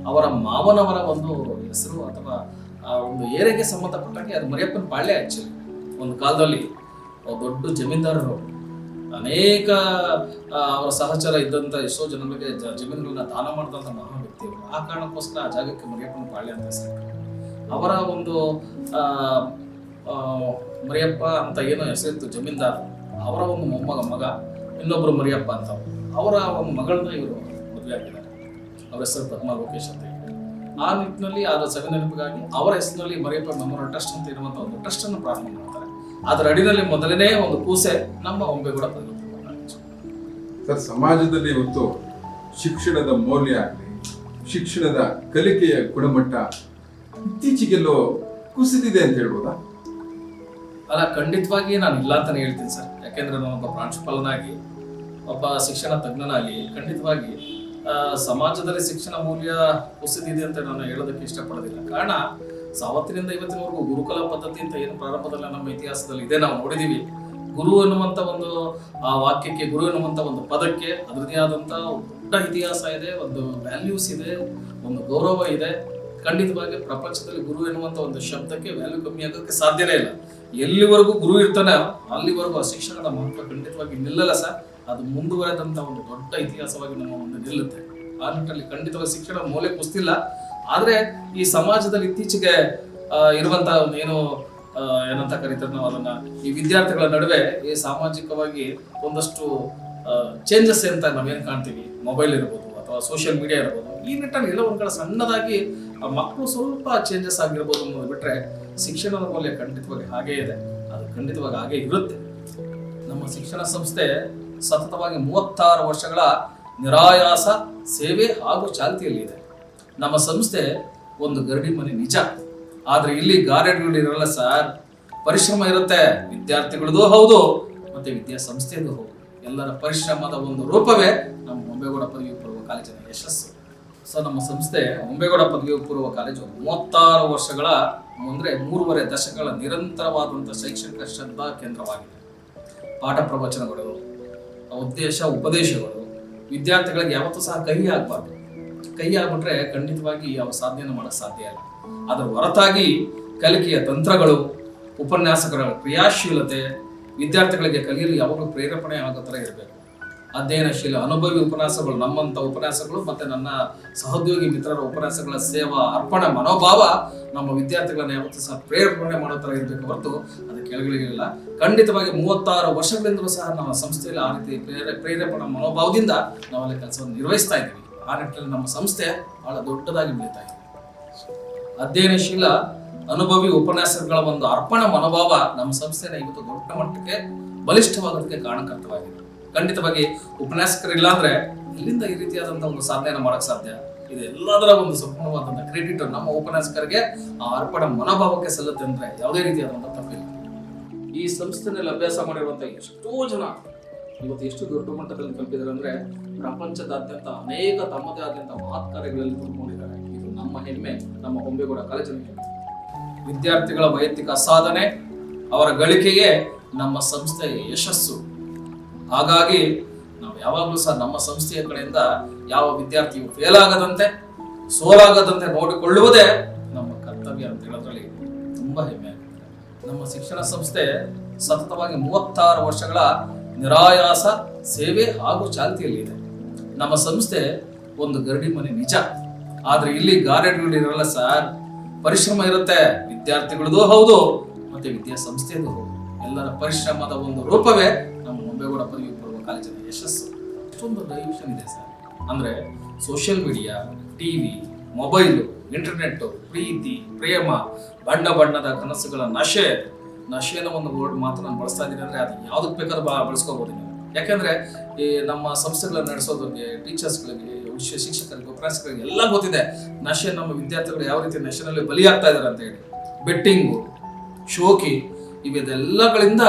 ಅವರ ಮಾವನವರ ಒಂದು ಹೆಸರು ಅಥವಾ ಆ ಒಂದು ಏರಿಯಾಗೆ ಸಂಬಂಧಪಟ್ಟಾಗೆ ಅದು ಮರಿಯಪ್ಪನ ಪಾಳ್ಯ. ಆ್ಯಕ್ಚುಲಿ ಒಂದು ಕಾಲದಲ್ಲಿ ದೊಡ್ಡ ಜಮೀನ್ದಾರರು ಅನೇಕ ಅವರ ಸಹಚರ ಇದ್ದಂಥ ಎಷ್ಟೋ ಜನರಿಗೆ ಜಮೀನುಗಳನ್ನ ದಾನ ಮಾಡಿದಂಥ ಮಹಾ ವ್ಯಕ್ತಿಗಳು. ಆ ಕಾರಣಕ್ಕೋಸ್ಕರ ಆ ಜಾಗಕ್ಕೆ ಮರಿಯಪ್ಪನ ಪಾಳ್ಯ ಅಂತ ಹೆಸರು. ಅವರ ಒಂದು ಮರಿಯಪ್ಪ ಅಂತ ಏನೋ ಹೆಸರಿತ್ತು ಜಮೀನ್ದಾರ, ಅವರ ಒಂದು ಮಗ ಇನ್ನೊಬ್ಬರು ಮರಿಯಪ್ಪ ಅಂತ ಅವರ ಒಂದು ಮಗಳನ್ನ ಇವರು ಮದುವೆ ಆಗಿದ್ದಾರೆ. ಅವರ ಹೆಸರು ಪದ್ಮಾ ಲೋಕೇಶ್ ಅಂತ ಹೇಳಿ. ಆ ನಿಟ್ಟಿನಲ್ಲಿ ಅದರ ಸವಿ ನೆನಪಿಗಾಗಿ ಅವರ ಹೆಸರಿನಲ್ಲಿ ಮರಿಯಪ್ಪ ಮೆಮೋರಿಯಲ್ ಟ್ರಸ್ಟ್ ಅಂತ ಇರುವಂಥ ಒಂದು ಟ್ರಸ್ಟನ್ನು ಪ್ರಾರಂಭ ಮಾಡ್ತಾರೆ. ಅದರ ಅಡಿನಲ್ಲಿ ಮೊದಲನೇ ಒಂದು ಕೂಸೆ ನಮ್ಮ ಒಂಬೇಗೌಡ ಪದವಿ ಪೂರ್ವ ಕಾಲೇಜು. ಸರ್, ಸಮಾಜದಲ್ಲಿ ಇವತ್ತು ಶಿಕ್ಷಣದ ಮೌಲ್ಯ ಆಗಲಿ, ಶಿಕ್ಷಣದ ಕಲಿಕೆಯ ಗುಣಮಟ್ಟ ಇತ್ತೀಚೆಗೆಲ್ಲೋ ಕುಸಿದಿದೆ ಅಂತ ಹೇಳ್ಬೋದಾ? ಅಲ್ಲ, ಖಂಡಿತವಾಗಿ ನಾನು ಇಲ್ಲ ಅಂತಾನೆ ಹೇಳ್ತೀನಿ ಸರ್. ಯಾಕೆಂದ್ರೆ ನಾನೊಬ್ಬ ಪ್ರಾಂಶುಪಾಲನಾಗಿ, ಒಬ್ಬ ಶಿಕ್ಷಣ ತಜ್ಞನಾಗಿ ಖಂಡಿತವಾಗಿ ಸಮಾಜದಲ್ಲಿ ಶಿಕ್ಷಣ ಮೌಲ್ಯ ಕುಸಿದಿದೆ ಅಂತ ನಾನು ಹೇಳೋದಕ್ಕೆ ಇಷ್ಟಪಡೋದಿಲ್ಲ. ಕಾರಣ ಅವತ್ತಿನಿಂದ ಇವತ್ತಿನವರೆಗೂ ಗುರುಕುಲ ಪದ್ಧತಿ ಅಂತ ಏನು ಪ್ರಾರಂಭದಲ್ಲಿ ನಮ್ಮ ಇತಿಹಾಸದಲ್ಲಿ ಇದೆ, ನಾವು ನೋಡಿದೀವಿ. ಗುರು ಎನ್ನುವಂಥ ಒಂದು ಆ ವಾಕ್ಯಕ್ಕೆ, ಗುರು ಎನ್ನುವಂಥ ಒಂದು ಪದಕ್ಕೆ ಅದರದೇ ಆದಂಥ ದೊಡ್ಡ ಇತಿಹಾಸ ಇದೆ, ಒಂದು ವ್ಯಾಲ್ಯೂಸ್ ಇದೆ, ಒಂದು ಗೌರವ ಇದೆ. ಖಂಡಿತವಾಗಿ ಪ್ರಪಂಚದಲ್ಲಿ ಗುರು ಎನ್ನುವಂಥ ಒಂದು ಶಬ್ದಕ್ಕೆ ವ್ಯಾಲ್ಯೂ ಕಮ್ಮಿ ಆಗೋಕ್ಕೆ ಸಾಧ್ಯನೇ ಇಲ್ಲ. ಎಲ್ಲಿವರೆಗೂ ಗುರು ಇರ್ತಾನೆ ಅಲ್ಲಿವರೆಗೂ ಆ ಶಿಕ್ಷಣದ ಮಹತ್ವ ಖಂಡಿತವಾಗಿ ನಿಲ್ಲಲ್ಲ ಸರ್. ಅದು ಮುಂದುವರೆದಂಥ ಒಂದು ದೊಡ್ಡ ಇತಿಹಾಸವಾಗಿ ನಮ್ಮ ಮುಂದೆ ನಿಲ್ಲುತ್ತೆ. ಆ ನಿಟ್ಟಿನಲ್ಲಿ ಖಂಡಿತವಾಗಿ ಶಿಕ್ಷಣ ಮೌಲ್ಯ ಕುಸ್ತಿಲ್ಲ. ಆದರೆ ಈ ಸಮಾಜದಲ್ಲಿ ಇತ್ತೀಚೆಗೆ ಇರುವಂಥ ಏನು ಏನಂತ ಕರೀತಾರೆ ನಾವು ಅದನ್ನ, ಈ ವಿದ್ಯಾರ್ಥಿಗಳ ನಡುವೆ ಈ ಸಾಮಾಜಿಕವಾಗಿ ಒಂದಷ್ಟು ಚೇಂಜಸ್ ಅಂತ ನಾವೇನು ಕಾಣ್ತೀವಿ, ಮೊಬೈಲ್ ಇರ್ಬೋದು ಅಥವಾ ಸೋಷಿಯಲ್ ಮೀಡಿಯಾ ಇರ್ಬೋದು, ಈ ನಿಟ್ಟಿನಲ್ಲಿ ಎಲ್ಲ ಒಂದು ಕಡೆ ಸಣ್ಣದಾಗಿ ಮಕ್ಕಳು ಸ್ವಲ್ಪ ಚೇಂಜಸ್ ಆಗಿರ್ಬೋದು ಅನ್ನೋದು ಬಿಟ್ಟರೆ ಶಿಕ್ಷಣದ ಮೌಲ್ಯ ಖಂಡಿತವಾಗಿ ಹಾಗೇ ಇದೆ. ಅದು ಖಂಡಿತವಾಗಿ ಹಾಗೇ ಇರುತ್ತೆ. ನಮ್ಮ ಶಿಕ್ಷಣ ಸಂಸ್ಥೆ ಸತತವಾಗಿ 36 ವರ್ಷಗಳ ನಿರಾಯಾಸ ಸೇವೆ ಹಾಗೂ ಚಾಲ್ತಿಯಲ್ಲಿ ಇದೆ. ನಮ್ಮ ಸಂಸ್ಥೆ ಒಂದು ಗರಡಿ ಮನೆ ನಿಜ, ಆದರೆ ಇಲ್ಲಿ ಗಾರ್ಡನ್ಗಳು ಇರಲ್ಲ ಸರ್. ಪರಿಶ್ರಮ ಇರುತ್ತೆ, ವಿದ್ಯಾರ್ಥಿಗಳದ್ದು ಹೌದು, ಮತ್ತೆ ವಿದ್ಯಾಸಂಸ್ಥೆಯದು ಹೌದು. ಎಲ್ಲರ ಪರಿಶ್ರಮದ ಒಂದು ರೂಪವೇ ನಮ್ಮ ಒಂಬೇಗೌಡ ಪದವಿ ಪೂರ್ವ ಕಾಲೇಜಿನ ಯಶಸ್ಸು. ಸೊ ನಮ್ಮ ಸಂಸ್ಥೆ ಒಂಬೇಗೌಡ ಪದವಿ ಪೂರ್ವ ಕಾಲೇಜು 36 ವರ್ಷಗಳ ಅಂದರೆ 3.5 ದಶಕಗಳ ನಿರಂತರವಾದಂಥ ಶೈಕ್ಷಣಿಕ ಶ್ರದ್ಧಾ ಕೇಂದ್ರವಾಗಿದೆ. ಪಾಠ ಪ್ರವಚನಗಳು, ಉಪದೇಶಗಳು ವಿದ್ಯಾರ್ಥಿಗಳಿಗೆ ಯಾವತ್ತೂ ಸಹ ಕೈ ಆಗಬಾರ್ದು. ಕೈ ಆಗ್ಬಿಟ್ರೆ ಖಂಡಿತವಾಗಿ ಯಾವ ಸಾಧನೆಯನ್ನು ಮಾಡೋಕ್ಕೆ ಸಾಧ್ಯ ಇಲ್ಲ. ಅದರ ಹೊರತಾಗಿ ಕಲಿಕೆಯ ತಂತ್ರಗಳು, ಉಪನ್ಯಾಸಕರ ಕ್ರಿಯಾಶೀಲತೆ ವಿದ್ಯಾರ್ಥಿಗಳಿಗೆ ಕಲಿಯಲು ಯಾವಾಗಲೂ ಪ್ರೇರೇಪಣೆ ಆಗೋ ಥರ ಇರಬೇಕು. ಅಧ್ಯಯನಶೀಲ ಅನುಭವಿ ಉಪನ್ಯಾಸಗಳು, ನಮ್ಮಂಥ ಉಪನ್ಯಾಸಗಳು ಮತ್ತೆ ನನ್ನ ಸಹೋದ್ಯೋಗಿ ಮಿತ್ರರ ಉಪನ್ಯಾಸಗಳ ಸೇವಾ ಅರ್ಪಣೆ ಮನೋಭಾವ ನಮ್ಮ ವಿದ್ಯಾರ್ಥಿಗಳನ್ನ ಯಾವತ್ತೂ ಸಹ ಪ್ರೇರಣೆ ಮಾಡೋ ಥರ ಇರಬೇಕು ಹೊರತು ಅದು ಕೆಳಗಿಳಿಗಿಲ್ಲ. ಖಂಡಿತವಾಗಿ 36 ವರ್ಷಗಳಿಂದಲೂ ಸಹ ನಮ್ಮ ಸಂಸ್ಥೆಯಲ್ಲಿ ಆ ರೀತಿ ಪ್ರೇರೇಪಣಾ ಮನೋಭಾವದಿಂದ ನಾವಲ್ಲಿ ಕೆಲಸವನ್ನು ನಿರ್ವಹಿಸ್ತಾ ಇದ್ದೀವಿ. ಆ ನಿಟ್ಟಿನಲ್ಲಿ ನಮ್ಮ ಸಂಸ್ಥೆ ಬಹಳ ದೊಡ್ಡದಾಗಿ ಬೆಳೀತಾ ಇದೆ. ಅಧ್ಯಯನಶೀಲ ಅನುಭವಿ ಉಪನ್ಯಾಸಗಳ ಒಂದು ಅರ್ಪಣಾ ಮನೋಭಾವ ನಮ್ಮ ಸಂಸ್ಥೆನ ಇವತ್ತು ದೊಡ್ಡ ಮಟ್ಟಕ್ಕೆ ಬಲಿಷ್ಠವಾಗೋದಕ್ಕೆ ಕಾರಣಕರ್ತವಾಗಿದೆ. ಖಂಡಿತವಾಗಿ ಉಪನ್ಯಾಸಕರಿಲ್ಲ ಅಂದ್ರೆ ಇಲ್ಲಿಂದ ಈ ರೀತಿಯಾದಂತಹ ಒಂದು ಸಾಧನೆಯನ್ನು ಮಾಡಕ್ ಸಾಧ್ಯ. ಇದು ಎಲ್ಲದರ ಒಂದು ಸಂಪೂರ್ಣವಾದಂತಹ ಕ್ರೆಡಿಟ್ ನಮ್ಮ ಉಪನ್ಯಾಸಕರಿಗೆ ಆ ಅರ್ಪಣಾ ಮನೋಭಾವಕ್ಕೆ ಸಲ್ಲುತ್ತೆ ಅಂದ್ರೆ ಯಾವುದೇ ರೀತಿಯಾದಂತಹ ತಪ್ಪಿಲ್ಲ. ಈ ಸಂಸ್ಥೆನಲ್ಲಿ ಅಭ್ಯಾಸ ಮಾಡಿರುವಂತಹ ಎಷ್ಟೋ ಜನ ಇವತ್ತು ಎಷ್ಟು ದೊಡ್ಡ ಮಟ್ಟದಲ್ಲಿ ತಲುಪಿದ್ದಾರೆ ಅಂದ್ರೆ ಪ್ರಪಂಚದಾದ್ಯಂತ ಅನೇಕ ತಮ್ಮದೇ ಆದಂತಹ ಮಹತ್ ಕಾರ್ಯಗಳಲ್ಲಿ ತೊಡ್ಕೊಂಡಿದ್ದಾರೆ. ಇದು ನಮ್ಮ ಹೆಮ್ಮೆ, ನಮ್ಮ ಹೊಂಬೇಗೌಡ ಕಾಲೇಜಿನ ಹೆಮ್ಮೆ. ವಿದ್ಯಾರ್ಥಿಗಳ ವೈಯಕ್ತಿಕ ಸಾಧನೆ, ಅವರ ಗಳಿಕೆಗೆ ನಮ್ಮ ಸಂಸ್ಥೆಯ ಯಶಸ್ಸು. ಹಾಗಾಗಿ ನಾವು ಯಾವಾಗಲೂ ಸಹ ನಮ್ಮ ಸಂಸ್ಥೆಯ ಕಡೆಯಿಂದ ಯಾವ ವಿದ್ಯಾರ್ಥಿಯು ಫೇಲ್ ಆಗದಂತೆ, ಸೋಲಾಗದಂತೆ ನೋಡಿಕೊಳ್ಳುವುದೇ ನಮ್ಮ ಕರ್ತವ್ಯ ಅಂತ ಹೇಳೋದ್ರಲ್ಲಿ ತುಂಬಾ ಹೆಮ್ಮೆ ಆಗುತ್ತೆ. ನಮ್ಮ ಶಿಕ್ಷಣ ಸಂಸ್ಥೆ ಸತತವಾಗಿ 36 ವರ್ಷಗಳ ನಿರಾಯಾಸ ಸೇವೆ ಹಾಗೂ ಚಾಲ್ತಿಯಲ್ಲಿ ಇದೆ. ನಮ್ಮ ಸಂಸ್ಥೆ ಒಂದು ಗರಡಿ ಮನೆ ನಿಜ, ಆದ್ರೆ ಇಲ್ಲಿ ಗಾರ್ಡನ್ಗಳು ಇರಲ್ಲ ಸರ್. ಪರಿಶ್ರಮ ಇರುತ್ತೆ, ವಿದ್ಯಾರ್ಥಿಗಳದ್ದು ಹೌದು, ಮತ್ತೆ ವಿದ್ಯಾಸಂಸ್ಥೆಯದು ಹೌದು. ಎಲ್ಲರ ಪರಿಶ್ರಮದ ಒಂದು ರೂಪವೇ ನಮ್ಮ ಹೊಂಬೇಗೌಡ ಪದವಿ ಪೂರ್ವ ಕಾಲೇಜಿನ ಯಶಸ್ಸು. ಇಷ್ಟೊಂದು ಡೈವಿಷನ್ ಇದೆ ಸರ್. ಅಂದ್ರೆ social media, TV, mobile, internet, ಪ್ರೀತಿ, ಪ್ರೇಮ, ಬಣ್ಣ ಬಣ್ಣದ ಕನಸುಗಳ ನಶೆನ ಒಂದು ವರ್ಡ್ ಮಾತ್ರ ನಾನು ಬಳಸ್ತಾ ಇದ್ದೀನಿ ಅಂದ್ರೆ ಅದು ಯಾವ್ದಕ್ಕೆ ಬೇಕಾದ್ರೂ ಬಳಸ್ಕೋಬಹುದು ನೀವು. ಯಾಕೆಂದ್ರೆ ಈ ನಮ್ಮ ಸಂಸ್ಥೆಗಳನ್ನ ನಡೆಸೋದಕ್ಕೆ, ಟೀಚರ್ಸ್ಗಳಿಗೆ, ಶಿಕ್ಷಕರಿಗೆ, ಉಪನ್ಯಾಸಕರಿಗೆ ಎಲ್ಲ ಗೊತ್ತಿದೆ ನಶೆ ನಮ್ಮ ವಿದ್ಯಾರ್ಥಿಗಳು ಯಾವ ರೀತಿ ನಶೆನಲ್ಲಿ ಬಲಿಯಾಗ್ತಾ ಇದಾರೆ ಅಂತ ಹೇಳಿ. ಬೆಟ್ಟಿಂಗು, ಶೋಕಿ, ಇವೆಲ್ಲಗಳಿಂದ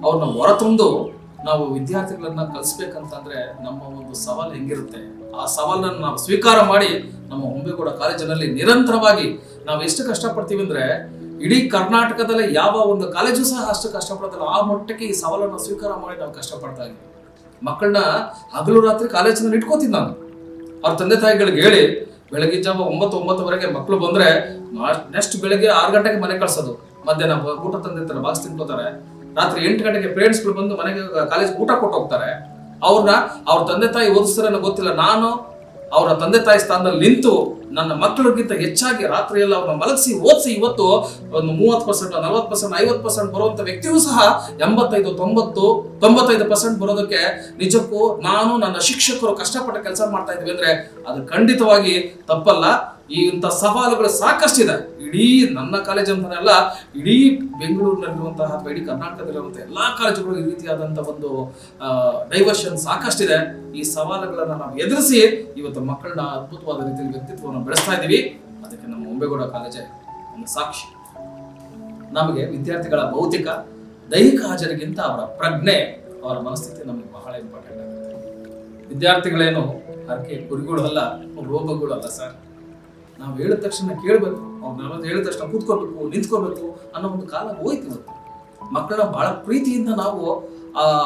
ಅವ್ರನ್ನ ಹೊರತಂದು ನಾವು ವಿದ್ಯಾರ್ಥಿಗಳನ್ನ ಕಲಿಸ್ಬೇಕಂತಂದ್ರೆ ನಮ್ಮ ಒಂದು ಸವಾಲು ಹೆಂಗಿರುತ್ತೆ, ಆ ಸವಾಲನ್ನು ನಾವು ಸ್ವೀಕಾರ ಮಾಡಿ ನಮ್ಮ ಹೊಂಬೇಗೌಡ ಕಾಲೇಜಿನಲ್ಲಿ ನಿರಂತರವಾಗಿ ನಾವು ಎಷ್ಟು ಕಷ್ಟಪಡ್ತೀವಿ ಅಂದ್ರೆ ಇಡೀ ಕರ್ನಾಟಕದಲ್ಲಿ ಯಾವ ಒಂದು ಕಾಲೇಜು ಸಹ ಅಷ್ಟು ಕಷ್ಟಪಡ್ತಲ್ಲ, ಆ ಮಟ್ಟಕ್ಕೆ ಈ ಸವಾಲನ್ನು ಸ್ವೀಕಾರ ಮಾಡಿ ನಾವು ಕಷ್ಟಪಡ್ತಾ ಇದ್ದೀವಿ. ಮಕ್ಕಳನ್ನ ಹಗಲು ರಾತ್ರಿ ಕಾಲೇಜಿನಲ್ಲಿ ಇಟ್ಕೋತೀನಿ ನಾನು. ಅವ್ರ ತಂದೆ ತಾಯಿಗಳಿಗೆ ಹೇಳಿ ಬೆಳಗ್ಗೆ ಜಾವ 9-9:30 ಮಕ್ಕಳು ಬಂದ್ರೆ ನೆಕ್ಸ್ಟ್ ಬೆಳಗ್ಗೆ 6 ಗಂಟೆಗೆ ಮನೆ ಕಳ್ಸೋದು. ಮಧ್ಯಾಹ್ನ ಊಟ ತಂದಿರ್ತಾರೆ, ಬಾಕ್ಸ್ ತಿನ್ಕೋತಾರೆ. ರಾತ್ರಿ 8 ಗಂಟೆಗೆ ಪೇರೆಂಟ್ಸ್ಗಳು ಬಂದು ಮನೆಗೆ ಕಾಲೇಜ್ ಊಟ ಕೊಟ್ಟು ಹೋಗ್ತಾರೆ. ಅವ್ರನ್ನ ಅವ್ರ ತಂದೆ ತಾಯಿ ಓದಿಸ್ತಾರೆ ಅನ್ನೋ ಗೊತ್ತಿಲ್ಲ. ನಾನು ಅವರ ತಂದೆ ತಾಯಿ ಸ್ಥಾನದಲ್ಲಿ ನಿಂತು ನನ್ನ ಮಕ್ಕಳಿಗಿಂತ ಹೆಚ್ಚಾಗಿ ರಾತ್ರಿ ಎಲ್ಲ ಅವ್ರನ್ನ ಮಲಗಿಸಿ ಓದಿಸಿ ಇವತ್ತು ಒಂದು 30%, 40%, 50% ಬರುವಂತ ವ್ಯಕ್ತಿಯೂ ಸಹ 85, 90, 95% ಬರೋದಕ್ಕೆ ನಿಜಕ್ಕೂ ನಾನು ನನ್ನ ಶಿಕ್ಷಕರು ಕಷ್ಟಪಟ್ಟ ಕೆಲಸ ಮಾಡ್ತಾ ಇದ್ವಿ ಅಂದ್ರೆ ಅದು ಖಂಡಿತವಾಗಿ ತಪ್ಪಲ್ಲ. ಈ ಇಂಥ ಸವಾಲುಗಳು ಸಾಕಷ್ಟಿದೆ. ಇಡೀ ನನ್ನ ಕಾಲೇಜ್ ಅಂತಾನೆ ಅಲ್ಲ, ಇಡೀ ಬೆಂಗಳೂರಿನಲ್ಲಿರುವಂತಹ ಅಥವಾ ಇಡೀ ಕರ್ನಾಟಕದಲ್ಲಿರುವಂತಹ ಎಲ್ಲಾ ಕಾಲೇಜುಗಳು ಈ ರೀತಿಯಾದಂತಹ ಒಂದು ಡೈವರ್ಷನ್ ಸಾಕಷ್ಟಿದೆ. ಈ ಸವಾಲುಗಳನ್ನ ನಾವು ಎದುರಿಸಿ ಇವತ್ತು ಮಕ್ಕಳನ್ನ ಅದ್ಭುತವಾದ ರೀತಿಯಲ್ಲಿ ವ್ಯಕ್ತಿತ್ವವನ್ನು ಬೆಳೆಸ್ತಾ ಇದ್ದೀವಿ. ಅದಕ್ಕೆ ನಮ್ಮ ಹೊಂಬೇಗೌಡ ಕಾಲೇಜೇ ಒಂದು ಸಾಕ್ಷಿ. ನಮಗೆ ವಿದ್ಯಾರ್ಥಿಗಳ ಭೌತಿಕ ದೈಹಿಕ ಹಾಜರಿಗಿಂತ ಅವರ ಪ್ರಜ್ಞೆ, ಅವರ ಮನಸ್ಥಿತಿ ನಮಗೆ ಬಹಳ ಇಂಪಾರ್ಟೆಂಟ್ ಆಗುತ್ತೆ. ವಿದ್ಯಾರ್ಥಿಗಳೇನು ಹರಕೆ ಕುರಿಗಳು ಅಲ್ಲ, ರೋಗಗಳು ಅಲ್ಲ ಸರ್. ನಾವು ಹೇಳಿದ ತಕ್ಷಣ ಕೇಳಬೇಕು, ಅವ್ರು ಹೇಳಿದ ತಕ್ಷಣ ಕೂತ್ಕೋಬೇಕು, ನಿಂತ್ಕೋಬೇಕು ಅನ್ನೋ ಒಂದು ಕಾಲ ಹೋಯ್ತು ಇವತ್ತು. ಮಕ್ಕಳನ್ನ ಬಹಳ ಪ್ರೀತಿಯಿಂದ ನಾವು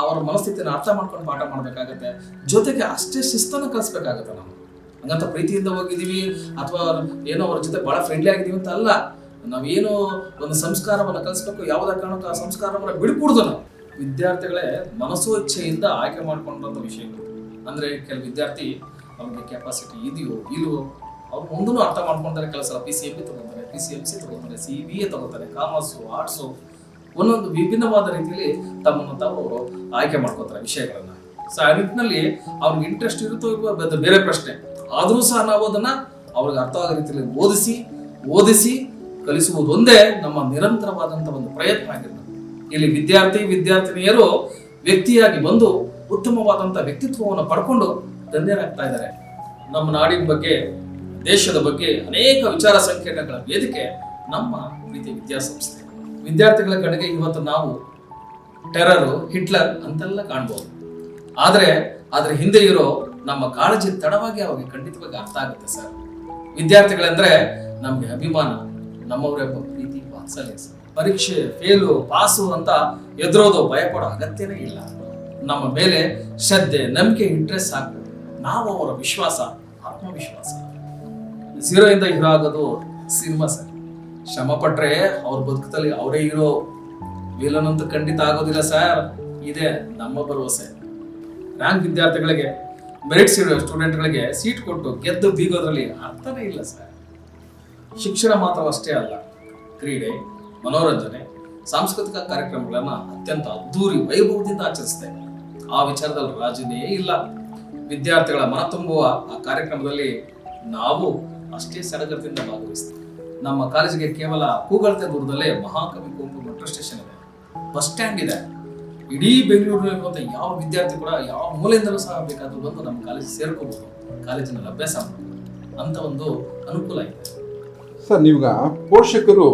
ಅವರ ಮನಸ್ಥಿತಿಯನ್ನು ಅರ್ಥ ಮಾಡ್ಕೊಂಡು ಪಾಠ ಮಾಡ್ಬೇಕಾಗತ್ತೆ. ಜೊತೆಗೆ ಅಷ್ಟೇ ಶಿಸ್ತನ್ನು ಕಲಿಸ್ಬೇಕಾಗತ್ತೆ. ನಾವು ಹಂಗಂತ ಪ್ರೀತಿಯಿಂದ ಹೋಗಿದ್ದೀವಿ ಅಥವಾ ಏನೋ ಅವ್ರ ಜೊತೆ ಬಹಳ ಫ್ರೆಂಡ್ಲಿ ಆಗಿದ್ದೀವಿ ಅಂತ ಅಲ್ಲ. ನಾವೇನೋ ಒಂದು ಸಂಸ್ಕಾರವನ್ನು ಕಲಿಸ್ಬೇಕು, ಯಾವುದೇ ಕಾರಣಕ್ಕೂ ಆ ಸಂಸ್ಕಾರವನ್ನು ಬಿಡ್ಕೂಡ್ದು. ನಾವು ವಿದ್ಯಾರ್ಥಿಗಳೇ ಮನಸ್ಸು ಇಚ್ಛೆಯಿಂದ ಆಯ್ಕೆ ಮಾಡ್ಕೊಂಡಂಥ ವಿಷಯಗಳು. ಅಂದ್ರೆ ಕೆಲವು ವಿದ್ಯಾರ್ಥಿ ಅವ್ರಿಗೆ ಕೆಪಾಸಿಟಿ ಇದೆಯೋ ಇಲ್ವೋ ಅವ್ರು ಮುಂದೂ ಅರ್ಥ ಮಾಡ್ಕೊಂತಾರೆ. ಕೆಲಸ PCMB ತಗೋತಾರೆ, PCMC ತಗೋತಾರೆ, CBA ತಗೋತಾರೆ, ಕಾಮರ್ಸು, ಆರ್ಟ್ಸು, ಒಂದೊಂದು ವಿಭಿನ್ನವಾದ ರೀತಿಯಲ್ಲಿ ತಮ್ಮನ್ನು ತಾವು ಅವರು ಆಯ್ಕೆ ಮಾಡ್ಕೋತಾರೆ ವಿಷಯಗಳನ್ನ. ಸೊ ಆ ನಿಟ್ಟಿನಲ್ಲಿ ಅವ್ರಿಗೆ ಇಂಟ್ರೆಸ್ಟ್ ಇರುತ್ತೋ ಇಲ್ವೋ ಬೇರೆ ಪ್ರಶ್ನೆ. ಆದರೂ ಸಹ ನಾವು ಅದನ್ನ ಅವ್ರಿಗೆ ಅರ್ಥವಾಗೋ ರೀತಿಯಲ್ಲಿ ಓದಿಸಿ ಕಲಿಸುವುದು ಒಂದೇ ನಮ್ಮ ನಿರಂತರವಾದಂಥ ಒಂದು ಪ್ರಯತ್ನ ಆಗಿರ್ತದೆ. ಇಲ್ಲಿ ವಿದ್ಯಾರ್ಥಿನಿಯರು ವ್ಯಕ್ತಿಯಾಗಿ ಬಂದು ಉತ್ತಮವಾದಂಥ ವ್ಯಕ್ತಿತ್ವವನ್ನು ಪಡ್ಕೊಂಡು ಧನ್ಯರಾಗ್ತಾ ಇದ್ದಾರೆ. ನಮ್ಮ ನಾಡಿನ ಬಗ್ಗೆ, ದೇಶದ ಬಗ್ಗೆ ಅನೇಕ ವಿಚಾರ ಸಂಕಿರಣಗಳ ವೇದಿಕೆ ನಮ್ಮ ಪ್ರೀತಿ ವಿದ್ಯಾಸಂಸ್ಥೆ. ವಿದ್ಯಾರ್ಥಿಗಳ ಕಡೆಗೆ ಇವತ್ತು ನಾವು ಟೆರರು, ಹಿಟ್ಲರ್ ಅಂತೆಲ್ಲ ಕಾಣ್ಬೋದು. ಆದ್ರೆ ಹಿಂದೆ ಇರೋ ನಮ್ಮ ಕಾಳಜಿ ತಡವಾಗಿ ಅವ್ರಿಗೆ ಖಂಡಿತವಾಗಿ ಅರ್ಥ ಆಗುತ್ತೆ ಸರ್. ವಿದ್ಯಾರ್ಥಿಗಳಂದ್ರೆ ನಮ್ಗೆ ಅಭಿಮಾನ, ನಮ್ಮವರೇ ಪ್ರೀತಿ, ವಾತ್ಸಲ್ಯ. ಪರೀಕ್ಷೆ ಫೇಲು ಪಾಸು ಅಂತ ಎದುರೋದು, ಭಯಪಡೋ ಅಗತ್ಯನೇ ಇಲ್ಲ. ನಮ್ಮ ಮೇಲೆ ಶ್ರದ್ಧೆ, ನಂಬಿಕೆ ಇಟ್ರೆ ಸಾಕು. ನಾವು ಅವರ ವಿಶ್ವಾಸ, ಆತ್ಮವಿಶ್ವಾಸ. 0 ಇಂದ ಹೀರೋ ಆಗೋದು ಸಿನಿಮಾ ಸರ್. ಶ್ರಮ ಪಟ್ರೆ ಅವ್ರ ಬದುಕದಲ್ಲಿ ಅವರೇ ಹೀರೋ, ವಿಲನ್ ಅಂತೂ ಖಂಡಿತ ಆಗೋದಿಲ್ಲ ಸರ್. ಇದೆ ನಮ್ಮ ಭರವಸೆ. ರ್ಯಾಂಕ್ ವಿದ್ಯಾರ್ಥಿಗಳಿಗೆ, ಮೆರಿಟ್ ಸ್ಟೂಡೆಂಟ್ಗಳಿಗೆ ಸೀಟ್ ಕೊಟ್ಟು ಗೆದ್ದು ಬೀಗೋದ್ರಲ್ಲಿ ಅರ್ಥನೇ ಇಲ್ಲ ಸರ್. ಶಿಕ್ಷಣ ಮಾತ್ರವಷ್ಟೇ ಅಲ್ಲ, ಕ್ರೀಡೆ, ಮನೋರಂಜನೆ, ಸಾಂಸ್ಕೃತಿಕ ಕಾರ್ಯಕ್ರಮಗಳನ್ನು ಅತ್ಯಂತ ಅದ್ಧೂರಿ ವೈಭವದಿಂದ ಆಚರಿಸ್ತೇವೆ. ಆ ವಿಚಾರದಲ್ಲಿ ರಾಜಿನೇ ಇಲ್ಲ. ವಿದ್ಯಾರ್ಥಿಗಳ ಮನ ತುಂಬುವ ಆ ಕಾರ್ಯಕ್ರಮದಲ್ಲಿ ನಾವು ಅಷ್ಟೇ ಸಡಗರದಿಂದ ಭಾಗವಹಿಸ್ತೇವೆ. ನಮ್ಮ ಕಾಲೇಜಿಗೆ ಕೇವಲ ಕೂಗಳತೆ ದೂರದಲ್ಲೇ ಮಹಾಕವಿ ಕುವೆಂಪು ಮೆಟ್ರೋ ಸ್ಟೇಷನ್ ಇದೆ, ಬಸ್ ಸ್ಟ್ಯಾಂಡ್ ಇದೆ. ಇಡೀ ಬೆಂಗಳೂರಿನಲ್ಲಿರುವಂಥ ಯಾವ ವಿದ್ಯಾರ್ಥಿ ಕೂಡ ಯಾವ ಮೂಲೆಯಿಂದಲೂ ಸಹ ಬೇಕಾದರೂ ಬಂದು ನಮ್ಮ ಕಾಲೇಜ್ ಸೇರ್ಕೋಬಹುದು, ಕಾಲೇಜಿನಲ್ಲಿ ಅಭ್ಯಾಸ ಮಾಡಬಹುದು ಅಂತ ಒಂದು ಅನುಕೂಲ ಇದೆ. ಸರ್, ನೀವೀಗ ಪೋಷಕರು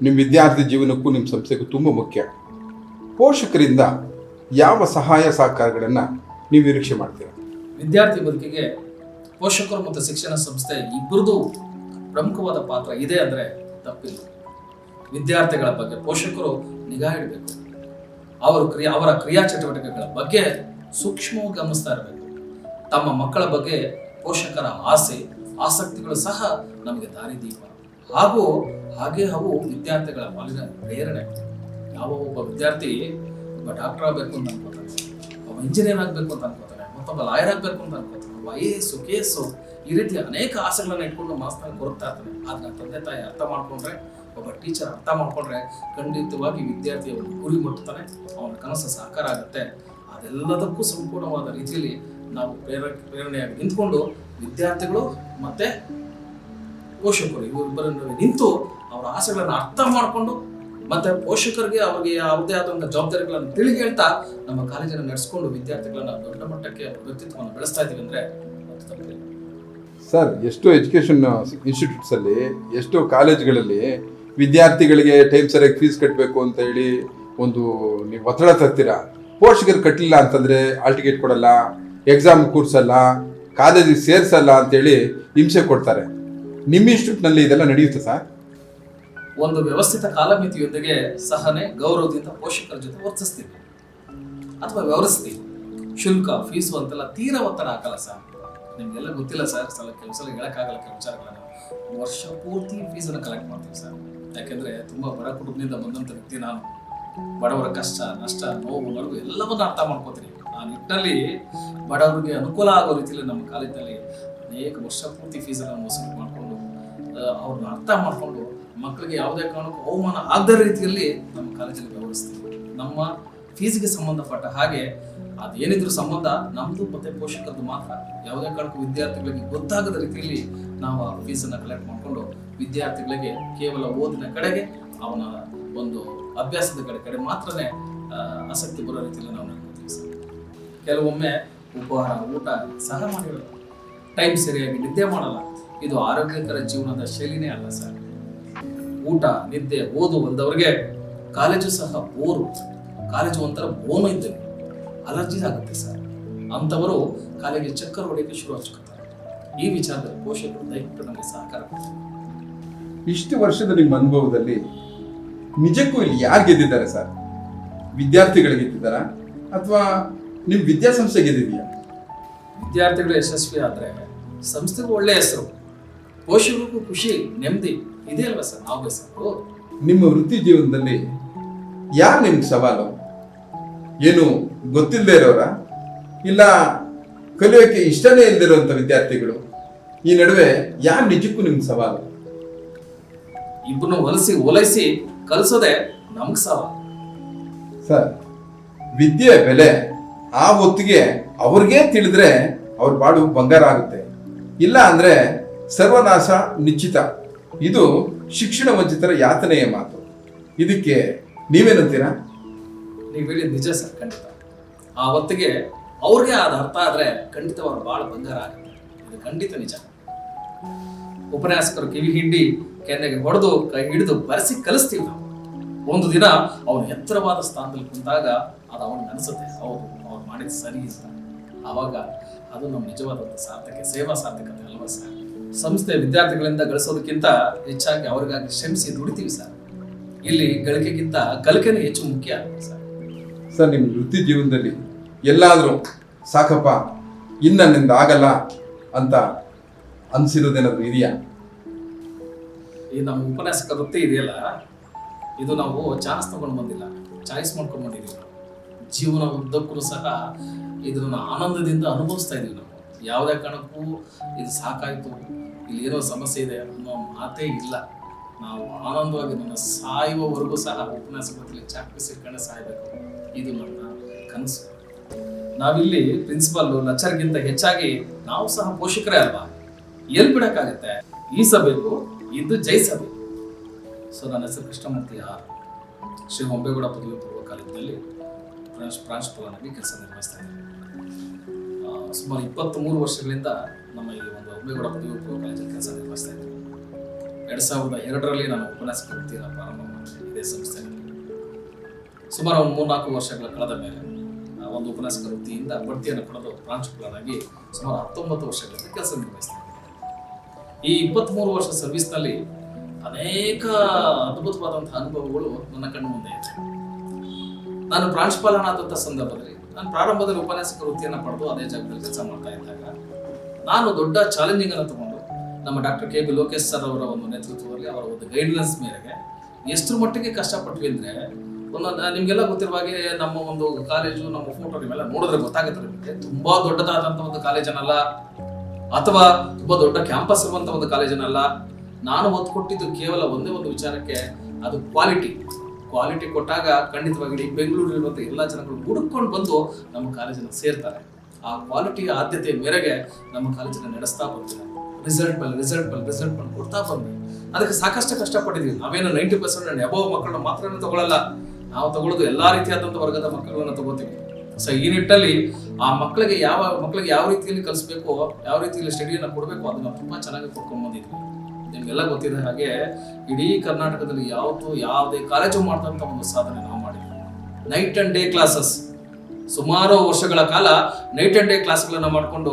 ನಿಮ್ಮ ವಿದ್ಯಾರ್ಥಿ ಜೀವನಕ್ಕೂ ನಿಮ್ಮ ಸಂಸ್ಥೆಗೂ ತುಂಬ ಮುಖ್ಯ. ಪೋಷಕರಿಂದ ಯಾವ ಸಹಾಯ ಸಹಕಾರಗಳನ್ನು ನೀವು ನಿರೀಕ್ಷೆ ಮಾಡ್ತೀರಾ? ವಿದ್ಯಾರ್ಥಿ ಬದುಕಿಗೆ ಪೋಷಕರು ಮತ್ತು ಶಿಕ್ಷಣ ಸಂಸ್ಥೆ ಇಬ್ಬರದು ಪ್ರಮುಖವಾದ ಪಾತ್ರ ಇದೆ ಅಂದರೆ ತಪ್ಪಿಲ್ಲ. ವಿದ್ಯಾರ್ಥಿಗಳ ಬಗ್ಗೆ ಪೋಷಕರು ನಿಗಾ ಇಡಬೇಕು. ಅವರ ಕ್ರಿಯಾ ಚಟುವಟಿಕೆಗಳ ಬಗ್ಗೆ ಸೂಕ್ಷ್ಮವಾಗಿ ಗಮನಿಸ್ತಾ ಇರಬೇಕು. ತಮ್ಮ ಮಕ್ಕಳ ಬಗ್ಗೆ ಪೋಷಕರ ಆಸೆ, ಆಸಕ್ತಿಗಳು ಸಹ ನಮಗೆ ದಾರಿದೀಪ. ಹಾಗೆ ಅವು ವಿದ್ಯಾರ್ಥಿಗಳ ಪಾಲಿನ ಪ್ರೇರಣೆ. ಯಾವ ಒಬ್ಬ ವಿದ್ಯಾರ್ಥಿ ಒಬ್ಬ ಡಾಕ್ಟರ್ ಆಗಬೇಕು ಅಂತ ಅನ್ಕೋತಾನೆ, ಒಬ್ಬ ಇಂಜಿನಿಯರ್ ಆಗಬೇಕು ಅಂತ ಅನ್ಕೋತಾನೆ, ಮತ್ತೊಬ್ಬ ಲಾಯರ್ ಆಗಬೇಕು ಅಂತ ಅನ್ಕೋತಾನೆ, ಒಬ್ಬ IAS, KS ಈ ರೀತಿ ಅನೇಕ ಆಸೆಗಳನ್ನ ಇಟ್ಕೊಂಡು ಮಾಸ್ತರ್ ಕೊಡ್ತಾ ಇರ್ತಾನೆ. ಆದ್ರೆ ತಂದೆ ತಾಯಿ ಅರ್ಥ ಮಾಡ್ಕೊಂಡ್ರೆ, ಒಬ್ಬ ಟೀಚರ್ ಅರ್ಥ ಮಾಡ್ಕೊಂಡ್ರೆ ಖಂಡಿತವಾಗಿ ವಿದ್ಯಾರ್ಥಿ ಅವನು ಗುರಿ ಮುಟ್ಟುತ್ತಾನೆ, ಅವನ ಕನಸು ಸಾಕಾರ ಆಗುತ್ತೆ. ಅದೆಲ್ಲದಕ್ಕೂ ಸಂಪೂರ್ಣವಾದ ರೀತಿಯಲ್ಲಿ ನಾವು ಪ್ರೇರಣೆಯಾಗಿ ನಿಂತ್ಕೊಂಡು ವಿದ್ಯಾರ್ಥಿಗಳು ಮತ್ತೆ ಪೋಷಕರು ಇವರಿಬ್ಬರನ್ನು ನಿಂತು ಅವರ ಆಸೆಗಳನ್ನು ಅರ್ಥ ಮಾಡಿಕೊಂಡು ಮತ್ತೆ ಪೋಷಕರಿಗೆ ಅವರಿಗೆ ಯಾವುದೇ ಆದಂಥ ಜವಾಬ್ದಾರಿಗಳನ್ನು ತಿಳಿ ಹೇಳ್ತಾ ನಮ್ಮ ಕಾಲೇಜನ್ನು ನಡೆಸ್ಕೊಂಡು ವಿದ್ಯಾರ್ಥಿಗಳನ್ನ ದೊಡ್ಡ ಮಟ್ಟಕ್ಕೆ ವ್ಯಕ್ತಿತ್ವವನ್ನು ಬೆಳೆಸ್ತಾ ಇದ್ದೀವಿ ಅಂದರೆ ಅದು ತಪ್ಪಿಲ್ಲ. ಸರ್, ಎಷ್ಟೋ ಎಜುಕೇಷನ್ ಇನ್ಸ್ಟಿಟ್ಯೂಟ್ಸಲ್ಲಿ, ಎಷ್ಟೋ ಕಾಲೇಜ್ಗಳಲ್ಲಿ ವಿದ್ಯಾರ್ಥಿಗಳಿಗೆ ಟೈಮ್ ಸರಿಯಾಗಿ ಫೀಸ್ ಕಟ್ಟಬೇಕು ಅಂತ ಹೇಳಿ ನೀವು ಒತ್ತಡ ತರ್ತೀರಾ. ಪೋಷಕರು ಕಟ್ಟಲಿಲ್ಲ ಅಂತಂದರೆ ಹಾಲ್ ಟಿಕೆಟ್ ಕೊಡಲ್ಲ, ಎಕ್ಸಾಮ್ ಕೂರಿಸಲ್ಲ, ಕಾಲೇಜಿಗೆ ಸೇರಿಸಲ್ಲ ಅಂತೇಳಿ ಹಿಂಸೆ ಕೊಡ್ತಾರೆ. ನಿಮ್ಮ ಇನ್ಸ್ಟಿಟ್ಯೂಟ್ನಲ್ಲಿ ಇದೆಲ್ಲ ನಡೆಯುತ್ತೆ ಸರ್? ಒಂದು ವ್ಯವಸ್ಥಿತ ಕಾಲಮಿತಿಯೊಂದಿಗೆ ಸಹನೆ, ಗೌರವದಿಂದ ಪೋಷಕರ ಜೊತೆ ವರ್ತಿಸ್ತೀವಿ ಅಥವಾ ವ್ಯವಹರಿಸ್ತೀವಿ. ಶುಲ್ಕ, ಫೀಸು ಅಂತೆಲ್ಲ ತೀರಾ ಒತ್ತಡ ಹಾಕಲ್ಲ ಸರ್. ನಿಮಗೆಲ್ಲ ಗೊತ್ತಿಲ್ಲ ಸರ್, ಕೆಲವು ಸಲ ಹೇಳಕ್ಕಾಗಲ್ಲ ಕೆಲವು ವಿಚಾರಗಳನ್ನ. ವರ್ಷ ಪೂರ್ತಿ ಫೀಸನ್ನು ಕಲೆಕ್ಟ್ ಮಾಡ್ತೀವಿ ಸರ್. ಯಾಕೆಂದ್ರೆ ತುಂಬಾ ಬಡ ಕುಟುಂಬದಿಂದ ಬಂದಂಥ ವ್ಯಕ್ತಿ ನಾನು. ಬಡವರ ಕಷ್ಟ, ನಷ್ಟ, ನೋವು, ನಡುವು ಎಲ್ಲವನ್ನ ಅರ್ಥ ಮಾಡ್ಕೋತೀನಿ. ಆ ನಿಟ್ಟಿನಲ್ಲಿ ಬಡವರಿಗೆ ಅನುಕೂಲ ಆಗೋ ರೀತಿಯಲ್ಲಿ ನಮ್ಮ ಕಾಲೇಜಿನಲ್ಲಿ ಅನೇಕ ವರ್ಷ ಪೂರ್ತಿ ಫೀಸನ್ನು ವಸೂಲಿ ಮಾಡಿಕೊಂಡು ಅವ್ರನ್ನ ಅರ್ಥ ಮಾಡಿಕೊಂಡು ಮಕ್ಕಳಿಗೆ ಯಾವುದೇ ಕಾರಣಕ್ಕೂ ಅವಮಾನ ಆಗದ ರೀತಿಯಲ್ಲಿ ನಮ್ಮ ಕಾಲೇಜಲ್ಲಿ ವ್ಯವಹರಿಸ್ತೀವಿ. ನಮ್ಮ ಫೀಸ್ಗೆ ಸಂಬಂಧಪಟ್ಟ ಹಾಗೆ ಅದೇನಿದ್ರು ಸಂಬಂಧ ನಮ್ಮದು ಮತ್ತೆ ಪೋಷಕರದ್ದು ಮಾತ್ರ. ಯಾವುದೇ ಕಾರಣಕ್ಕೂ ವಿದ್ಯಾರ್ಥಿಗಳಿಗೆ ಗೊತ್ತಾಗದ ರೀತಿಯಲ್ಲಿ ನಾವು ಆ ಫೀಸನ್ನು ಕಲೆಕ್ಟ್ ಮಾಡಿಕೊಂಡು ವಿದ್ಯಾರ್ಥಿಗಳಿಗೆ ಕೇವಲ ಓದಿನ ಕಡೆಗೆ, ಅವನ ಒಂದು ಅಭ್ಯಾಸದ ಕಡೆ ಮಾತ್ರನೇ ಆಸಕ್ತಿ ಬರೋ ರೀತಿಯಲ್ಲಿ ನಾವು ನಡ್ಕೊತೀವಿ ಸರ್. ಕೆಲವೊಮ್ಮೆ ಉಪಹಾರ, ಊಟ ಸಹ ಮಾಡಿರೋದು, ಟೈಮ್ ಸರಿಯಾಗಿ ನಿದ್ದೆ ಮಾಡಲ್ಲ. ಇದು ಆರೋಗ್ಯಕರ ಜೀವನದ ಶೈಲಿನೇ ಅಲ್ಲ ಸರ್. ಊಟ, ನಿದ್ದೆ, ಓದು ಹೊಂದವ್ರಿಗೆ ಕಾಲೇಜು ಸಹ ಬೋರು. ಕಾಲೇಜು ಒಂಥರ ಬೋನು ಇದ್ದಂಗೆ, ಅಲರ್ಜಿ ಆಗುತ್ತೆ ಸರ್. ಅಂಥವರು ಕಾಲೇಜಿಗೆ ಚಕ್ಕರ್ ಹೊಡೆಯಕ್ಕೆ ಶುರು ಹಚ್ಕೊತಾರೆ. ಈ ವಿಚಾರದಲ್ಲಿ ಪೋಷಕರು ದಯವಿಟ್ಟು ನಮಗೆ ಸಹಕಾರ ಕೊಡ್ತಾರೆ. ಇಷ್ಟು ವರ್ಷದ ನಿಮ್ಮ ಅನುಭವದಲ್ಲಿ ನಿಜಕ್ಕೂ ಇಲ್ಲಿ ಯಾರು ಗೆದ್ದಿದ್ದಾರೆ ಸರ್? ವಿದ್ಯಾರ್ಥಿಗಳು ಗೆದ್ದಿದ್ದಾರಾ ಅಥವಾ ನಿಮ್ಮ ವಿದ್ಯಾಸಂಸ್ಥೆ ಗೆದ್ದಿದೆಯಾ? ವಿದ್ಯಾರ್ಥಿಗಳು ಯಶಸ್ವಿ ಆದರೆ ಸಂಸ್ಥೆಗೂ ಒಳ್ಳೆ ಹೆಸರು, ಪೋಷಕರಿಗೂ ಖುಷಿ, ನೆಮ್ಮದಿ ಇದೆ ಅಲ್ವಾ ಸರ್ ನಾವು ಹೆಸರು. ನಿಮ್ಮ ವೃತ್ತಿ ಜೀವನದಲ್ಲಿ ಯಾರು ನಿಮ್ಗೆ ಸವಾಲು? ಏನು ಗೊತ್ತಿಲ್ಲದೆ ಇರೋರ, ಇಲ್ಲ ಕಲಿಯೋಕ್ಕೆ ಇಷ್ಟನೇ ಇಲ್ಲದಿರುವಂಥ ವಿದ್ಯಾರ್ಥಿಗಳು? ಈ ನಡುವೆ ಯಾರು ನಿಜಕ್ಕೂ ನಿಮ್ಗೆ ಸವಾಲು? ಇಬ್ಬರನ್ನು ಓಲೈಸಿ ಕಲಿಸೋದೆ ನಮ್ಗೆ ಸವಾಲು ಸರ್. ವಿದ್ಯೆಯ ಬೆಲೆ ಆ ಹೊತ್ತಿಗೆ ಅವ್ರಿಗೇ ತಿಳಿದ್ರೆ ಅವ್ರ ಬಾಡು ಬಂಗಾರ ಆಗುತ್ತೆ, ಇಲ್ಲ ಅಂದ್ರೆ ಸರ್ವನಾಶ ನಿಶ್ಚಿತ. ಇದು ಶಿಕ್ಷಣ ವಂಚಿತರ ಯಾತನೆಯ ಮಾತು. ಇದಕ್ಕೆ ನೀವೇನಂತೀರಾ? ನೀವು ಹೇಳಿದ ನಿಜ ಸರ್, ಖಂಡಿತ. ಆ ಹೊತ್ತಿಗೆ ಅವ್ರಿಗೆ ಆದ ಅರ್ಥ ಆದ್ರೆ ಖಂಡಿತ ಅವ್ರ ಬಾಳ ಬಂಗಾರ ಆಗುತ್ತೆ. ಇದು ಖಂಡಿತ ನಿಜ. ಉಪನ್ಯಾಸಕರು ಕಿವಿ ಹಿಂಡಿ ಕೆನ್ನೆಗೆ ಹೊಡೆದು ಕೈ ಹಿಡಿದು ಬರೆಸಿ ಕಲಿಸ್ತೀವಿ ನಾವು. ಒಂದು ದಿನ ಅವನು ಎತ್ತರವಾದ ಸ್ಥಾನದಲ್ಲಿ ಕುಂತಾಗ ಅದು ಅವನಿಗೆ ಅನಿಸುತ್ತೆ, ಹೌದು ಅವ್ರು ಮಾಡಿದ ಸರಿ ಅಂತ. ಆವಾಗ ಅದು ನಮ್ಮ ನಿಜವಾದಂಥ ಸೇವಾ ಸಾರ್ಥಕತೆ ಅಲ್ವಾ ಸರ್. ಸಂಸ್ಥೆ ವಿದ್ಯಾರ್ಥಿಗಳಿಂದ ಗಳಿಸೋದಕ್ಕಿಂತ ಹೆಚ್ಚಾಗಿ ಅವ್ರಿಗಾಗಿ ಶ್ರಮಿಸಿ ದುಡಿತೀವಿ ಸರ್. ಇಲ್ಲಿ ಗಳಿಕೆಗಿಂತ ಕಲಿಕೆನೇ ಹೆಚ್ಚು ಮುಖ್ಯ ಸರ್. ಸರ್, ನಿಮ್ಮ ವೃತ್ತಿ ಜೀವನದಲ್ಲಿ ಎಲ್ಲಾದರೂ ಸಾಕಪ್ಪ ಇನ್ನು ನನ್ನಿಂದ ಆಗಲ್ಲ ಅಂತ ಅನಿಸಿರೋದೇನಾದ್ರು ಇದೆಯಾ? ಈ ನಮ್ಮ ಉಪನ್ಯಾಸಕ ವೃತ್ತಿ ಇದೆಯಲ್ಲ, ಇದು ನಾವು ಚಾನ್ಸ್ ತಗೊಂಡು ಬಂದಿಲ್ಲ, ಚಾಯ್ಸ್ ಮಾಡ್ಕೊಂಡು ಬಂದಿದ್ದೀವಿ. ಜೀವನ ಉದ್ದಕ್ಕೂ ಸಹ ಇದನ್ನು ಆನಂದದಿಂದ ಅನುಭವಿಸ್ತಾ ಇದ್ದೀವಿ ನಾವು. ಯಾವುದೇ ಕಾರಣಕ್ಕೂ ಇದು ಸಾಕಾಯಿತು, ಇಲ್ಲಿ ಏನೋ ಸಮಸ್ಯೆ ಇದೆ ಅನ್ನೋ ಮಾತೇ ಇಲ್ಲ. ನಾವು ಆನಂದವಾಗಿ ನನ್ನ ಸಾಯುವವರೆಗೂ ಸಹ ಉಪನ್ಯಾಸ ಪತ್ರದಲ್ಲಿ ಚಾಕ್ರಿ ಸೇರ್ಕೊಂಡೆ ಸಾಯಬೇಕು, ಇದು ನನ್ನ ಕನಸು. ನಾವಿಲ್ಲಿ ಪ್ರಿನ್ಸಿಪಾಲ್ ಲೆಕ್ಚರ್ಗಿಂತ ಹೆಚ್ಚಾಗಿ ನಾವು ಸಹ ಪೋಷಕರೇ ಅಲ್ವಾ, ಎಲ್ಲಿ ಬಿಡಕ್ಕಾಗತ್ತೆ? ಈಸಬೇಕು, ಇದು ಜಯಿಸಬೇಕು. ಸೊ ನನ್ನ ಹೆಸರು ಕೃಷ್ಣಮೂರ್ತಿ ಆರ್, ಶ್ರೀ ಹೊಂಬೇಗೌಡ ಪದವಿ ಪೂರ್ವ ಕಾಲೇಜಿನಲ್ಲಿ ಪ್ರಾಂಶುಪಾಲನಾಗಿ ಕೆಲಸ ನಿರ್ವಹಿಸ್ತಾ ಇದ್ದೀನಿ. ಸುಮಾರು 23 ವರ್ಷಗಳಿಂದ ನಮ್ಮ ಈ ಒಂದು ಹೊಂಬೇಗೌಡ ಪದವಿ ಪೂರ್ವ ಕಾಲೇಜಲ್ಲಿ ಕೆಲಸ ನಿರ್ವಹಿಸ್ತಾ ಇದ್ದೀನಿ. 2002ರಲ್ಲಿ ನಾನು ಉಪನ್ಯಾಸಕ ವೃತ್ತಿಯನ್ನು ಪ್ರಾರಂಭ ಮಾಡಿದೆ ಇದೇ ಸಂಸ್ಥೆಯಲ್ಲಿ. ಸುಮಾರು 3-4 ವರ್ಷಗಳ ಕಳೆದ ಮೇಲೆ ಒಂದು ಉಪನ್ಯಾಸಕ ವೃತ್ತಿಯಿಂದ ಬಡ್ತಿಯನ್ನು ಪಡೆದು ಪ್ರಾಂಶುಪಾಲನಾಗಿ ಸುಮಾರು 19 ವರ್ಷಗಳಿಂದ ಕೆಲಸ ನಿರ್ವಹಿಸ್ತಾ ಇದ್ದೀನಿ. ಈ 23 ವರ್ಷ ಸರ್ವಿಸ್ನಲ್ಲಿ ಅನೇಕ ಅದ್ಭುತವಾದಂತಹ ಅನುಭವಗಳು ನನ್ನ ಕಣ್ಣು ಮುಂದೆ ಇದೆ. ನಾನು ಪ್ರಾಂಶುಪಾಲನಾದಂಥ ಸಂದರ್ಭದಲ್ಲಿ ನಾನು ಪ್ರಾರಂಭದಲ್ಲಿ ಉಪನ್ಯಾಸಕ ವೃತ್ತಿಯನ್ನು ಪಡೆದು ಅದೇ ಜಾಗದಲ್ಲಿ ಕೆಲಸ ಮಾಡ್ತಾ ಇದ್ದಾಗ ನಾನು ದೊಡ್ಡ ಚಾಲೆಂಜಿಂಗ್ ಅನ್ನು ತಗೊಂಡು ನಮ್ಮ doctor K B Lokesh sir ಅವರ ಒಂದು ನೇತೃತ್ವದಲ್ಲಿ ಅವರ ಒಂದು ಗೈಡ್ಲೈನ್ಸ್ ಮೇರೆಗೆ ಎಷ್ಟರ ಮಟ್ಟಿಗೆ ಕಷ್ಟಪಟ್ವಿ ಅಂದರೆ, ನಿಮಗೆಲ್ಲ ಗೊತ್ತಿರುವ ಹಾಗೆ ನಮ್ಮ ಒಂದು ಕಾಲೇಜು, ನಮ್ಮ ಫೋಟೋ ನಿಮ್ಮೆಲ್ಲ ನೋಡಿದ್ರೆ ಗೊತ್ತಾಗುತ್ತೆ ನಿಮಗೆ, ತುಂಬಾ ದೊಡ್ಡದಾದಂಥ ಒಂದು ಕಾಲೇಜನಲ್ಲ ಅಥವಾ ತುಂಬಾ ದೊಡ್ಡ ಕ್ಯಾಂಪಸ್ ಇರುವಂಥ ಒಂದು ಕಾಲೇಜನಲ್ಲ. ನಾನು ಒತ್ತು ಕೊಟ್ಟಿದ್ದು ಕೇವಲ ಒಂದೇ ಒಂದು ವಿಚಾರಕ್ಕೆ, ಅದು ಕ್ವಾಲಿಟಿ ಕೊಟ್ಟಾಗ ಖಂಡಿತವಾಗಿ ಬೆಂಗಳೂರಿರುವಂಥ ಎಲ್ಲ ಜನಗಳು ಹುಡುಕೊಂಡು ಬಂದು ನಮ್ಮ ಕಾಲೇಜನ್ನು ಸೇರ್ತಾರೆ. ಆ ಕ್ವಾಲಿಟಿಯ ಆದ್ಯತೆ ಮೇರೆಗೆ ನಮ್ಮ ಕಾಲೇಜನ್ನು ನಡೆಸ್ತಾ ಬರ್ತೀವಿ. ರಿಸಲ್ಟ್ ಮೇಲೆ ಕೊಡ್ತಾ ಬಂದ್ವಿ. ಅದಕ್ಕೆ ಸಾಕಷ್ಟು ಕಷ್ಟಪಟ್ಟಿದ್ದೀವಿ. ನಾವೇನು 90% ಎಬವ್ ಮಕ್ಕಳನ್ನ ಮಾತ್ರ ತಗೊಳ್ಳಲ್ಲ, ನಾವು ತಗೊಳ್ಳೋದು ಎಲ್ಲಾ ರೀತಿಯಾದಂಥ ವರ್ಗದ ಮಕ್ಕಳನ್ನ ತಗೋತೀವಿ. ಸೊ ಈ ನಿಟ್ಟಲ್ಲಿ ಆ ಮಕ್ಕಳಿಗೆ ಯಾವ ರೀತಿಯಲ್ಲಿ ಕಲಿಸ್ಬೇಕು, ಯಾವ ರೀತಿಯಲ್ಲಿ ಸ್ಟಡಿಯನ್ನು ಕೊಡಬೇಕು ಅದನ್ನ ತುಂಬಾ ಚೆನ್ನಾಗಿ ಕೊಡ್ಕೊಂಡು ಬಂದಿದ್ವಿ. ನಿಮ್ಗೆಲ್ಲ ಗೊತ್ತಿದೆ ಹಾಗೆ ಇಡೀ ಕರ್ನಾಟಕದಲ್ಲಿ ಯಾವುದೇ ಕಾಲೇಜು ಮಾಡಿದಂಥ ಒಂದು ಸಾಧನೆ ನಾವು ಮಾಡಿದ್ವಿ. ನೈಟ್ ಅಂಡ್ ಡೇ ಕ್ಲಾಸಸ್, ಸುಮಾರು ವರ್ಷಗಳ ಕಾಲ ನೈಟ್ ಅಂಡ್ ಡೇ ಕ್ಲಾಸ್ಗಳನ್ನ ಮಾಡಿಕೊಂಡು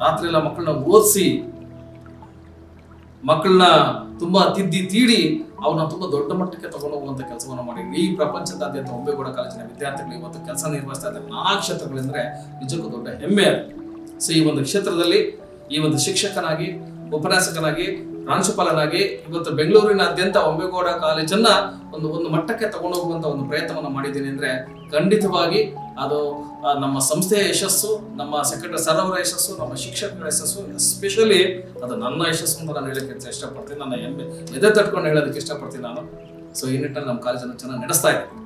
ರಾತ್ರಿ ಎಲ್ಲ ಮಕ್ಕಳನ್ನ ಓದಿಸಿ, ಮಕ್ಕಳನ್ನ ತುಂಬಾ ತೀಡಿ ಅವ್ರನ್ನ ತುಂಬಾ ದೊಡ್ಡ ಮಟ್ಟಕ್ಕೆ ತಗೊಂಡು ಹೋಗುವಂತ ಕೆಲಸವನ್ನು ಮಾಡಿ ಈ ಪ್ರಪಂಚದಾದ್ಯಂತ ಹೊಂಬೇಗೌಡ ಕಾಲೇಜಿನ ವಿದ್ಯಾರ್ಥಿಗಳು ಇವತ್ತು ಕೆಲಸ ನಿರ್ವಹಿಸ್ತಾ ಇದ್ದಾರೆ. ನಾನಾ ಕ್ಷೇತ್ರಗಳೆಂದ್ರೆ ನಿಜಕ್ಕೂ ದೊಡ್ಡ ಹೆಮ್ಮೆ ಅದು. ಸೊ ಈ ಒಂದು ಕ್ಷೇತ್ರದಲ್ಲಿ ಈ ಒಂದು ಶಿಕ್ಷಕನಾಗಿ, ಉಪನ್ಯಾಸಕನಾಗಿ, ಪ್ರಾಂಶುಪಾಲನಾಗಿ ಇವತ್ತು ಬೆಂಗಳೂರಿನಾದ್ಯಂತ ಹೊಂಬೇಗೌಡ ಕಾಲೇಜನ್ನ ಒಂದು ಮಟ್ಟಕ್ಕೆ ತಗೊಂಡು ಹೋಗುವಂತ ಒಂದು ಪ್ರಯತ್ನವನ್ನು ಮಾಡಿದ್ದೀನಿ ಅಂದ್ರೆ ಖಂಡಿತವಾಗಿ ಅದು ನಮ್ಮ ಸಂಸ್ಥೆಯ ಯಶಸ್ಸು, ನಮ್ಮ ಸೆಕ್ರೆಟರಿ ಸರ್ ಅವರ ಯಶಸ್ಸು, ನಮ್ಮ ಶಿಕ್ಷಕರ ಯಶಸ್ಸು, ಎಸ್ಪೆಷಲಿ ಅದು ನನ್ನ ಯಶಸ್ಸು ಅಂತ ನಾನು ಹೇಳಕ್ಕೆ ಇಷ್ಟಪಡ್ತೀನಿ. ನನ್ನ ಹೆಮ್ಮೆ ಎದೆ ತಟ್ಕೊಂಡು ಹೇಳೋದಕ್ಕೆ ಇಷ್ಟಪಡ್ತೀನಿ ನಾನು. ಸೊ ಈ ನಿಟ್ಟಿನಲ್ಲಿ ನಮ್ಮ ಕಾಲೇಜನ್ನು ಚೆನ್ನಾಗಿ ನಡೆಸ್ತಾ ಇದ್ದೀನಿ.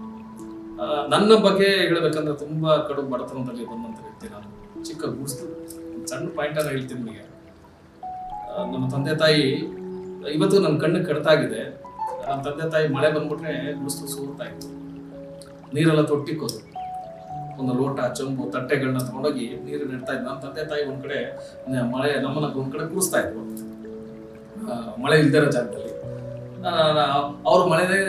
ನನ್ನ ಬಗ್ಗೆ ಹೇಳಬೇಕಂದ್ರೆ ತುಂಬಾ ಕಡು ಬಡತನದಲ್ಲಿ ಬಂದಂತ ವ್ಯಕ್ತಿ ನಾನು. ಚಿಕ್ಕ ಗುಡಿಸ್ತು ಸಣ್ಣ ಪಾಯಿಂಟ್ ಅನ್ನ ಹೇಳ್ತೀನಿ ನಿಮಗೆ. ನಮ್ಮ ತಂದೆ ತಾಯಿ ಇವತ್ತು ನನ್ನ ಕಣ್ಣು ಕಡ್ತಾಗಿದೆ. ನಮ್ಮ ತಂದೆ ತಾಯಿ ಮಳೆ ಬಂದ್ಬಿಟ್ರೆ ಗುಡಿಸ್ತು ಸೋರ್ತಾ ಇತ್ತು, ನೀರೆಲ್ಲ ತೊಟ್ಟಿಕ್ಕೋದು, ಒಂದು ಲೋಟ, ಚಂಬು, ತಟ್ಟೆಗಳನ್ನ ತಗೊಂಡೋಗಿ ನೀರು ನೆಡ್ತಾ ಇದ್ದ. ನಮ್ಮ ತಂದೆ ತಾಯಿ ಒಂದ್ ಕಡೆ ನಮ್ಮನ್ನ ಒಂದ್ ಕಡೆ ಕೂರಿಸ್ತಾ ಇದ್ರು ಮಳೆ ಇಲ್ದಿರೋ ಜಾಗದಲ್ಲಿ. ಅವ್ರ ಮಳೆನೇ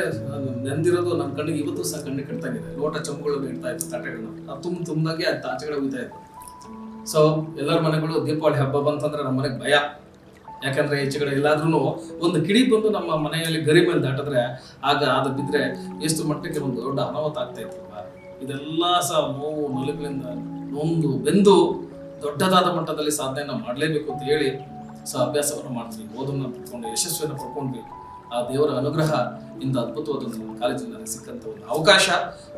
ನೆಂದಿರೋದು ನಮ್ಮ ಕಣ್ಣಿಗೆ ಇವತ್ತು ಸಹ ಕಣ್ಣಿಗೆ ಕಟ್ತಾಗಿದೆ. ಲೋಟ, ಚಂಬುಗಳು ಇಡ್ತಾ ಇತ್ತು, ತಟ್ಟೆಗಳನ್ನ ತುಂಬದಾಗಿ ಅದು ಆಚೆಗಡೆ ಹೋಗ್ತಾ ಇತ್ತು. ಸೊ ಎಲ್ಲರ ಮನೆಗಳು ದೀಪಾವಳಿ ಹಬ್ಬ ಬಂತಂದ್ರೆ ನಮ್ಮ ಮನೆಗೆ ಭಯ. ಯಾಕಂದ್ರೆ ಈಚೆ ಕಡೆ ಎಲ್ಲಾದ್ರೂ ಒಂದು ಕಿಡಿ ಬಂದು ನಮ್ಮ ಮನೆಯಲ್ಲಿ ಗರಿ ಮೇಲೆ ದಾಟಿದ್ರೆ ಆಗ ಅದು ಬಿದ್ರೆ ಎಷ್ಟು ಮಟ್ಟಕ್ಕೆ ಒಂದು ದೊಡ್ಡ ಅನಾಹುತ ಆಗ್ತಾ ಇತ್ತು. ಇದೆಲ್ಲ ಸಹ ನೋವು ನೊಲುಗಳಿಂದ ನೊಂದು ಬೆಂದು ದೊಡ್ಡದಾದ ಮಟ್ಟದಲ್ಲಿ ಸಾಧನೆಯನ್ನ ಮಾಡಲೇಬೇಕು ಅಂತ ಹೇಳಿ ಅಭ್ಯಾಸವನ್ನು ಮಾಡ್ತೀವಿ. ಓದನ್ನ ಪಡ್ಕೊಂಡು ಯಶಸ್ವಿಯನ್ನು ಪಡ್ಕೊಂಡ್ವಿ. ಆ ದೇವರ ಅನುಗ್ರಹ ಇಂದ ಅದ್ಭುತವಾದ ಒಂದು ಕಾಲೇಜಿನಲ್ಲಿ ನನಗೆ ಸಿಕ್ಕಂತ ಒಂದು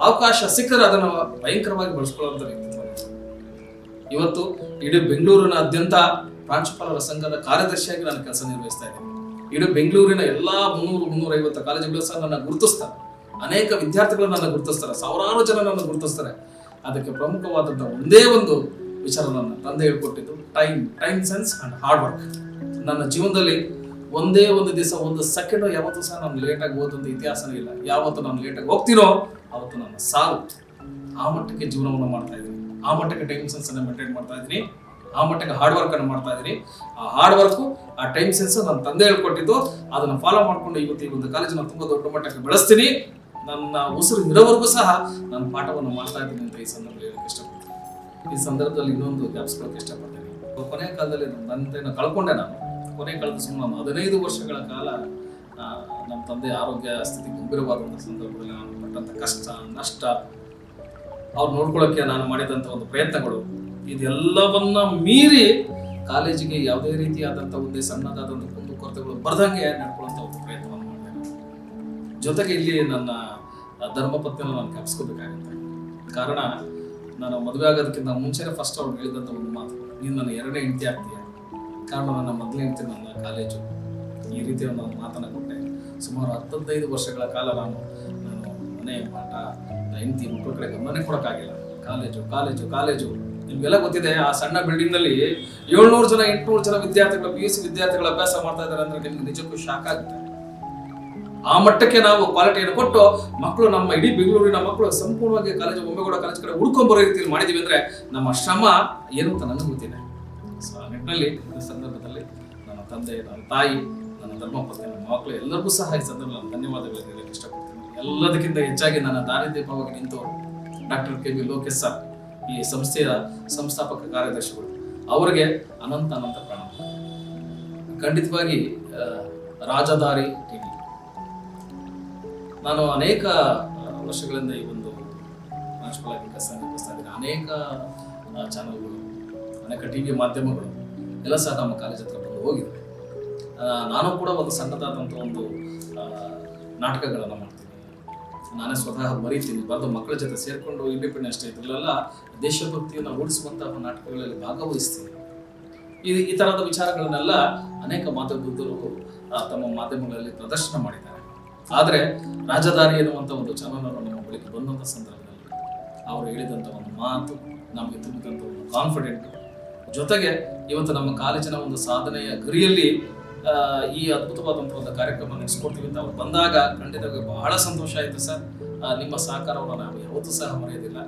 ಅವಕಾಶ ಸಿಕ್ಕರೆ ಅದನ್ನು ಭಯಂಕರವಾಗಿ ಬಳಸ್ಕೊಳ್ಳುವಂತ ವ್ಯಕ್ತಿತ್ವ. ಇವತ್ತು ಇಡೀ ಬೆಂಗಳೂರಿನಾದ್ಯಂತ ಪ್ರಾಂಶುಪಾಲರ ಸಂಘದ ಕಾರ್ಯದರ್ಶಿಯಾಗಿ ನಾನು ಕೆಲಸ ನಿರ್ವಹಿಸ್ತಾ ಇದ್ದೀನಿ. ಇಡೀ ಬೆಂಗಳೂರಿನ ಎಲ್ಲಾ 300-350 ಕಾಲೇಜುಗಳು ಸಹ ನನ್ನ ಗುರುತಿಸ್ತಾರೆ. ಅನೇಕ ವಿದ್ಯಾರ್ಥಿಗಳು ನನ್ನ ಗುರುತಿಸ್ತಾರೆ, ಸಾವಿರಾರು ಜನ ನನ್ನ ಗುರುತಿಸ್ತಾರೆ. ಅದಕ್ಕೆ ಪ್ರಮುಖವಾದಂಥ ಒಂದೇ ಒಂದು ವಿಚಾರ ನನ್ನ ತಂದೆ ಹೇಳ್ಕೊಟ್ಟಿದ್ದು time sense and hard work. ನನ್ನ ಜೀವನದಲ್ಲಿ ಒಂದೇ ಒಂದು ದಿವಸ, ಒಂದು ಸೆಕೆಂಡ್ ಯಾವತ್ತೂ ಸಹ ನಾನು ಲೇಟಾಗಿ ಓದೋದು ಇತಿಹಾಸನೇ ಇಲ್ಲ. ಯಾವತ್ತು ನಾನು ಲೇಟಾಗಿ ಹೋಗ್ತೀನೋ ಅವತ್ತು ನನ್ನ ಸಾವು. ಆ ಮಟ್ಟಕ್ಕೆ ಜೀವನವನ್ನು ಮಾಡ್ತಾ ಇದ್ದೀನಿ, ಆ ಮಟ್ಟಕ್ಕೆ ಟೈಮ್ ಸೆನ್ಸ್ ಅನ್ನು ಮೇಂಟೈನ್ ಮಾಡ್ತಾ ಇದ್ದೀನಿ, ಆ ಮಟ್ಟಕ್ಕೆ ಹಾರ್ಡ್ ವರ್ಕ್ ಅನ್ನು ಮಾಡ್ತಾ ಇದ್ದೀನಿ. ಆ ಹಾರ್ಡ್ ವರ್ಕು, ಆ ಟೈಮ್ ಸೆನ್ಸ್ ನನ್ನ ತಂದೆ ಹೇಳ್ಕೊಟ್ಟಿದ್ದು, ಅದನ್ನು ಫಾಲೋ ಮಾಡ್ಕೊಂಡು ಇವತ್ತು ಈ ಒಂದು ಕಾಲೇಜನ್ನು ತುಂಬಾ ದೊಡ್ಡ ಮಟ್ಟಕ್ಕೆ ಬೆಳೆಸ್ತೀನಿ. ನನ್ನ ಉಸಿರು ಇರೋವರೆಗೂ ಸಹ ನಾನು ಪಾಠವನ್ನು ಮಾಡ್ತಾ ಇದ್ದೀನಿ ಅಂತ ಈ ಸಂದರ್ಭದಲ್ಲಿ ಹೇಳಕ್ಕೆ ಇಷ್ಟಪಡ್ತೀನಿ. ಈ ಸಂದರ್ಭದಲ್ಲಿ ಇನ್ನೊಂದು ಜ್ಞಾಪಿಸ್ಕೊಳ್ಳೋಕೆ ಇಷ್ಟಪಡ್ತೀನಿ. ಕೊನೆಯ ಕಾಲದಲ್ಲಿ ನನ್ನ ತಂದೆಯನ್ನು ಕಳ್ಕೊಂಡೆ ನಾನು. ಕೊನೆ ಕಳೆದ ಸುಮಾರು 15 ವರ್ಷಗಳ ಕಾಲ ನಮ್ಮ ತಂದೆ ಆರೋಗ್ಯ ಸ್ಥಿತಿ ಗಂಭೀರವಾದಂಥ ಸಂದರ್ಭದಲ್ಲಿ ನಾನು ಪಟ್ಟಂಥ ಕಷ್ಟ, ನಷ್ಟ, ಅವ್ರು ನೋಡ್ಕೊಳ್ಳೋಕ್ಕೆ ನಾನು ಮಾಡಿದಂಥ ಒಂದು ಪ್ರಯತ್ನಗಳು, ಇದೆಲ್ಲವನ್ನ ಮೀರಿ ಕಾಲೇಜಿಗೆ ಯಾವುದೇ ರೀತಿಯಾದಂಥ ಒಂದೇ ಸಣ್ಣದಾದಂಥ ಒಂದು ಕೊರತೆಗಳು ಬರ್ದಂಗೆ ನಡ್ಕೊಳ್ಳುವಂಥ ಒಂದು ಪ್ರಯತ್ನವನ್ನು ಮಾಡಿದೆ. ಜೊತೆಗೆ ಇಲ್ಲಿ ನನ್ನ ಧರ್ಮಪತ್ನಿಯನ್ನು ನಾನು ಜ್ಞಾಪಿಸ್ಕೋಬೇಕಾಗುತ್ತೆ. ಕಾರಣ ನಾನು ಮದುವೆ ಆಗೋದಕ್ಕಿಂತ ಮುಂಚೆನೇ ಫಸ್ಟ್ ಅವ್ರು ಹೇಳಿದಂಥ ಒಂದು ಮಾತು, ನೀನು ನನ್ನ ಎರಡನೇ ಹೆಂಡತಿ ಆಗ್ತೀಯ, ಕಾರಣ ನನ್ನ ಮೊದಲನೇ ಹೆಂಡತಿ ನನ್ನ ಕಾಲೇಜು. ಈ ರೀತಿಯ ಒಂದು ಮಾತನ್ನು ಕೊಟ್ಟೆ. ಸುಮಾರು 15 ವರ್ಷಗಳ ಕಾಲ ನಾನು ಮನೆ ಪಾಠ ಹೆಂಡತಿ ಮಕ್ಕಳ ಕಡೆ ಗಮನ ಕೊಡೋಕ್ಕಾಗಿಲ್ಲ. ಕಾಲೇಜು ನಿಮಗೆಲ್ಲ ಗೊತ್ತಿದೆ, ಆ ಸಣ್ಣ ಬಿಲ್ಡಿಂಗ್ನಲ್ಲಿ 700 ಜನ 800 ಜನ ವಿದ್ಯಾರ್ಥಿಗಳು PUC ವಿದ್ಯಾರ್ಥಿಗಳು ಅಭ್ಯಾಸ ಮಾಡ್ತಾ ಇದ್ದಾರೆ ಅಂದ್ರೆ ನಿಮ್ಗೆ ನಿಜಕ್ಕೂ ಶಾಕ್ ಆಗುತ್ತೆ. ಆ ಮಟ್ಟಕ್ಕೆ ನಾವು ಕ್ವಾಲಿಟಿಯನ್ನು ಕೊಟ್ಟು ಮಕ್ಕಳು, ನಮ್ಮ ಇಡೀ ಬೆಂಗಳೂರಿನ ಮಕ್ಕಳು ಸಂಪೂರ್ಣವಾಗಿ ಒಮ್ಮೆಗೌಡ ಕಾಲೇಜ್ ಕಡೆ ಹುಡ್ಕೊಂಬರೋ ರೀತಿಯಲ್ಲಿ ಮಾಡಿದೀವಿ ಅಂದ್ರೆ ನಮ್ಮ ಶ್ರಮ ಏನು ಅಂತ ನನಗೆ ಗೊತ್ತಿದೆ. ಸೊ ಆ ನಿಟ್ಟಿನಲ್ಲಿ ಈ ಸಂದರ್ಭದಲ್ಲಿ ನನ್ನ ತಂದೆ, ನನ್ನ ತಾಯಿ, ನನ್ನ ಧರ್ಮಪತ್ನಿ, ನನ್ನ ಮಕ್ಕಳು ಎಲ್ಲರಿಗೂ ಸಹ ಈ ಸಂದರ್ಭದಲ್ಲಿ ನಾನು ಧನ್ಯವಾದಗಳು ಹೇಳಕ್ಕೆ ಇಷ್ಟಪಡ್ತೀನಿ. ಎಲ್ಲದಕ್ಕಿಂತ ಹೆಚ್ಚಾಗಿ ನನ್ನ ದಾರಿದೀಪವಾಗಿ ನಿಂತು ಡಾಕ್ಟರ್ KV ಲೋಕೇಶ್ ಸರ್, ಈ ಸಂಸ್ಥೆಯ ಸಂಸ್ಥಾಪಕ ಕಾರ್ಯದರ್ಶಿಗಳು, ಅವರಿಗೆ ಅನಂತ ಪ್ರಣಾಮ. ಖಂಡಿತವಾಗಿ ರಾಜದಾರಿ TV, ನಾನು ಅನೇಕ ವರ್ಷಗಳಿಂದ ಈ ಒಂದು ಪ್ರಾಂಶುಪಾಲರಾಗಿ ಕೆಲಸ ನಿರ್ವಹಿಸ್ತಾ ಇದ್ದೀನಿ. ಅನೇಕ ಚಾನಲ್ಗಳು, ಅನೇಕ TV ಮಾಧ್ಯಮಗಳು ಎಲ್ಲ ಸಹ ನಮ್ಮ ಕಾಲೇಜ್ ಹತ್ರ ಬಂದು ಹೋಗಿದೆ. ನಾನು ಕೂಡ ಒಂದು ಸಣ್ಣದಾದಂಥ ಒಂದು ನಾಟಕಗಳನ್ನು ಮಾಡ್ತೀನಿ. ನಾನೇ ಸ್ವತಃ ಬರೀತೀನಿ, ಬರೆದು ಮಕ್ಕಳ ಜೊತೆ ಸೇರಿಕೊಂಡು ಇಂಡಿಪೆಂಡೆನ್ಸ್ ಡೇ ಇದರಲ್ಲೆಲ್ಲ ದೇಶಭಕ್ತಿಯನ್ನು ಮೂಡಿಸುವಂತಹ ನಾಟಕಗಳಲ್ಲಿ ಭಾಗವಹಿಸ್ತೀನಿ. ಈ ಥರದ ವಿಚಾರಗಳನ್ನೆಲ್ಲ ಅನೇಕ ಮಾಧ್ಯಮದವರು ತಮ್ಮ ಮಾಧ್ಯಮಗಳಲ್ಲಿ ಪ್ರದರ್ಶನ ಮಾಡಿದ್ದಾರೆ. ಆದರೆ ರಾಜದಾರಿ ಎನ್ನುವಂಥ ಒಂದು ಚಾನಲ್ ನಮ್ಮ ಬಳಿಗೆ ಬಂದಂಥ ಸಂದರ್ಭದಲ್ಲಿ ಅವರು ಹೇಳಿದಂಥ ಒಂದು ಮಾತು ನಮಗೆ ತುಂಬಿದಂಥ ಒಂದು ಕಾನ್ಫಿಡೆಂಟ್, ಜೊತೆಗೆ ಇವತ್ತು ನಮ್ಮ ಕಾಲೇಜಿನ ಒಂದು ಸಾಧನೆಯ ಗುರಿಯಲ್ಲಿ ಈ ಅದ್ಭುತವಾದಂಥ ಒಂದು ಕಾರ್ಯಕ್ರಮ ನಡೆಸ್ಕೊಡ್ತೀವಿ ಅಂತ ಅವ್ರು ಬಂದಾಗ ಖಂಡಿತವಾಗಿ ಬಹಳ ಸಂತೋಷ ಆಯಿತು ಸರ್. ನಿಮ್ಮ ಸಹಕಾರವನ್ನು ನಾವು ಯಾವತ್ತೂ ಸಹ ಮರೆಯೋದಿಲ್ಲ.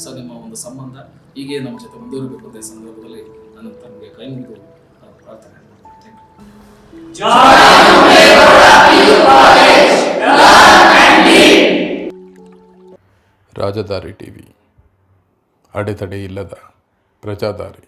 ಸೊ ನಿಮ್ಮ ಒಂದು ಸಂಬಂಧ ಹೀಗೆ ನಮ್ಮ ಜೊತೆ ಮುಂದುವರಿಬೇಕು ಅಂತ ಈ ಸಂದರ್ಭದಲ್ಲಿ ನಾನು ತಮಗೆ ಕೈ ಮುಗಿದು ಪ್ರಾರ್ಥನೆ ಮಾಡ್ತೀನಿ. ರಾಜದಾರಿ TV, ಅಡೆತಡೆ ಇಲ್ಲದ ಪ್ರಜಾದಾರಿ.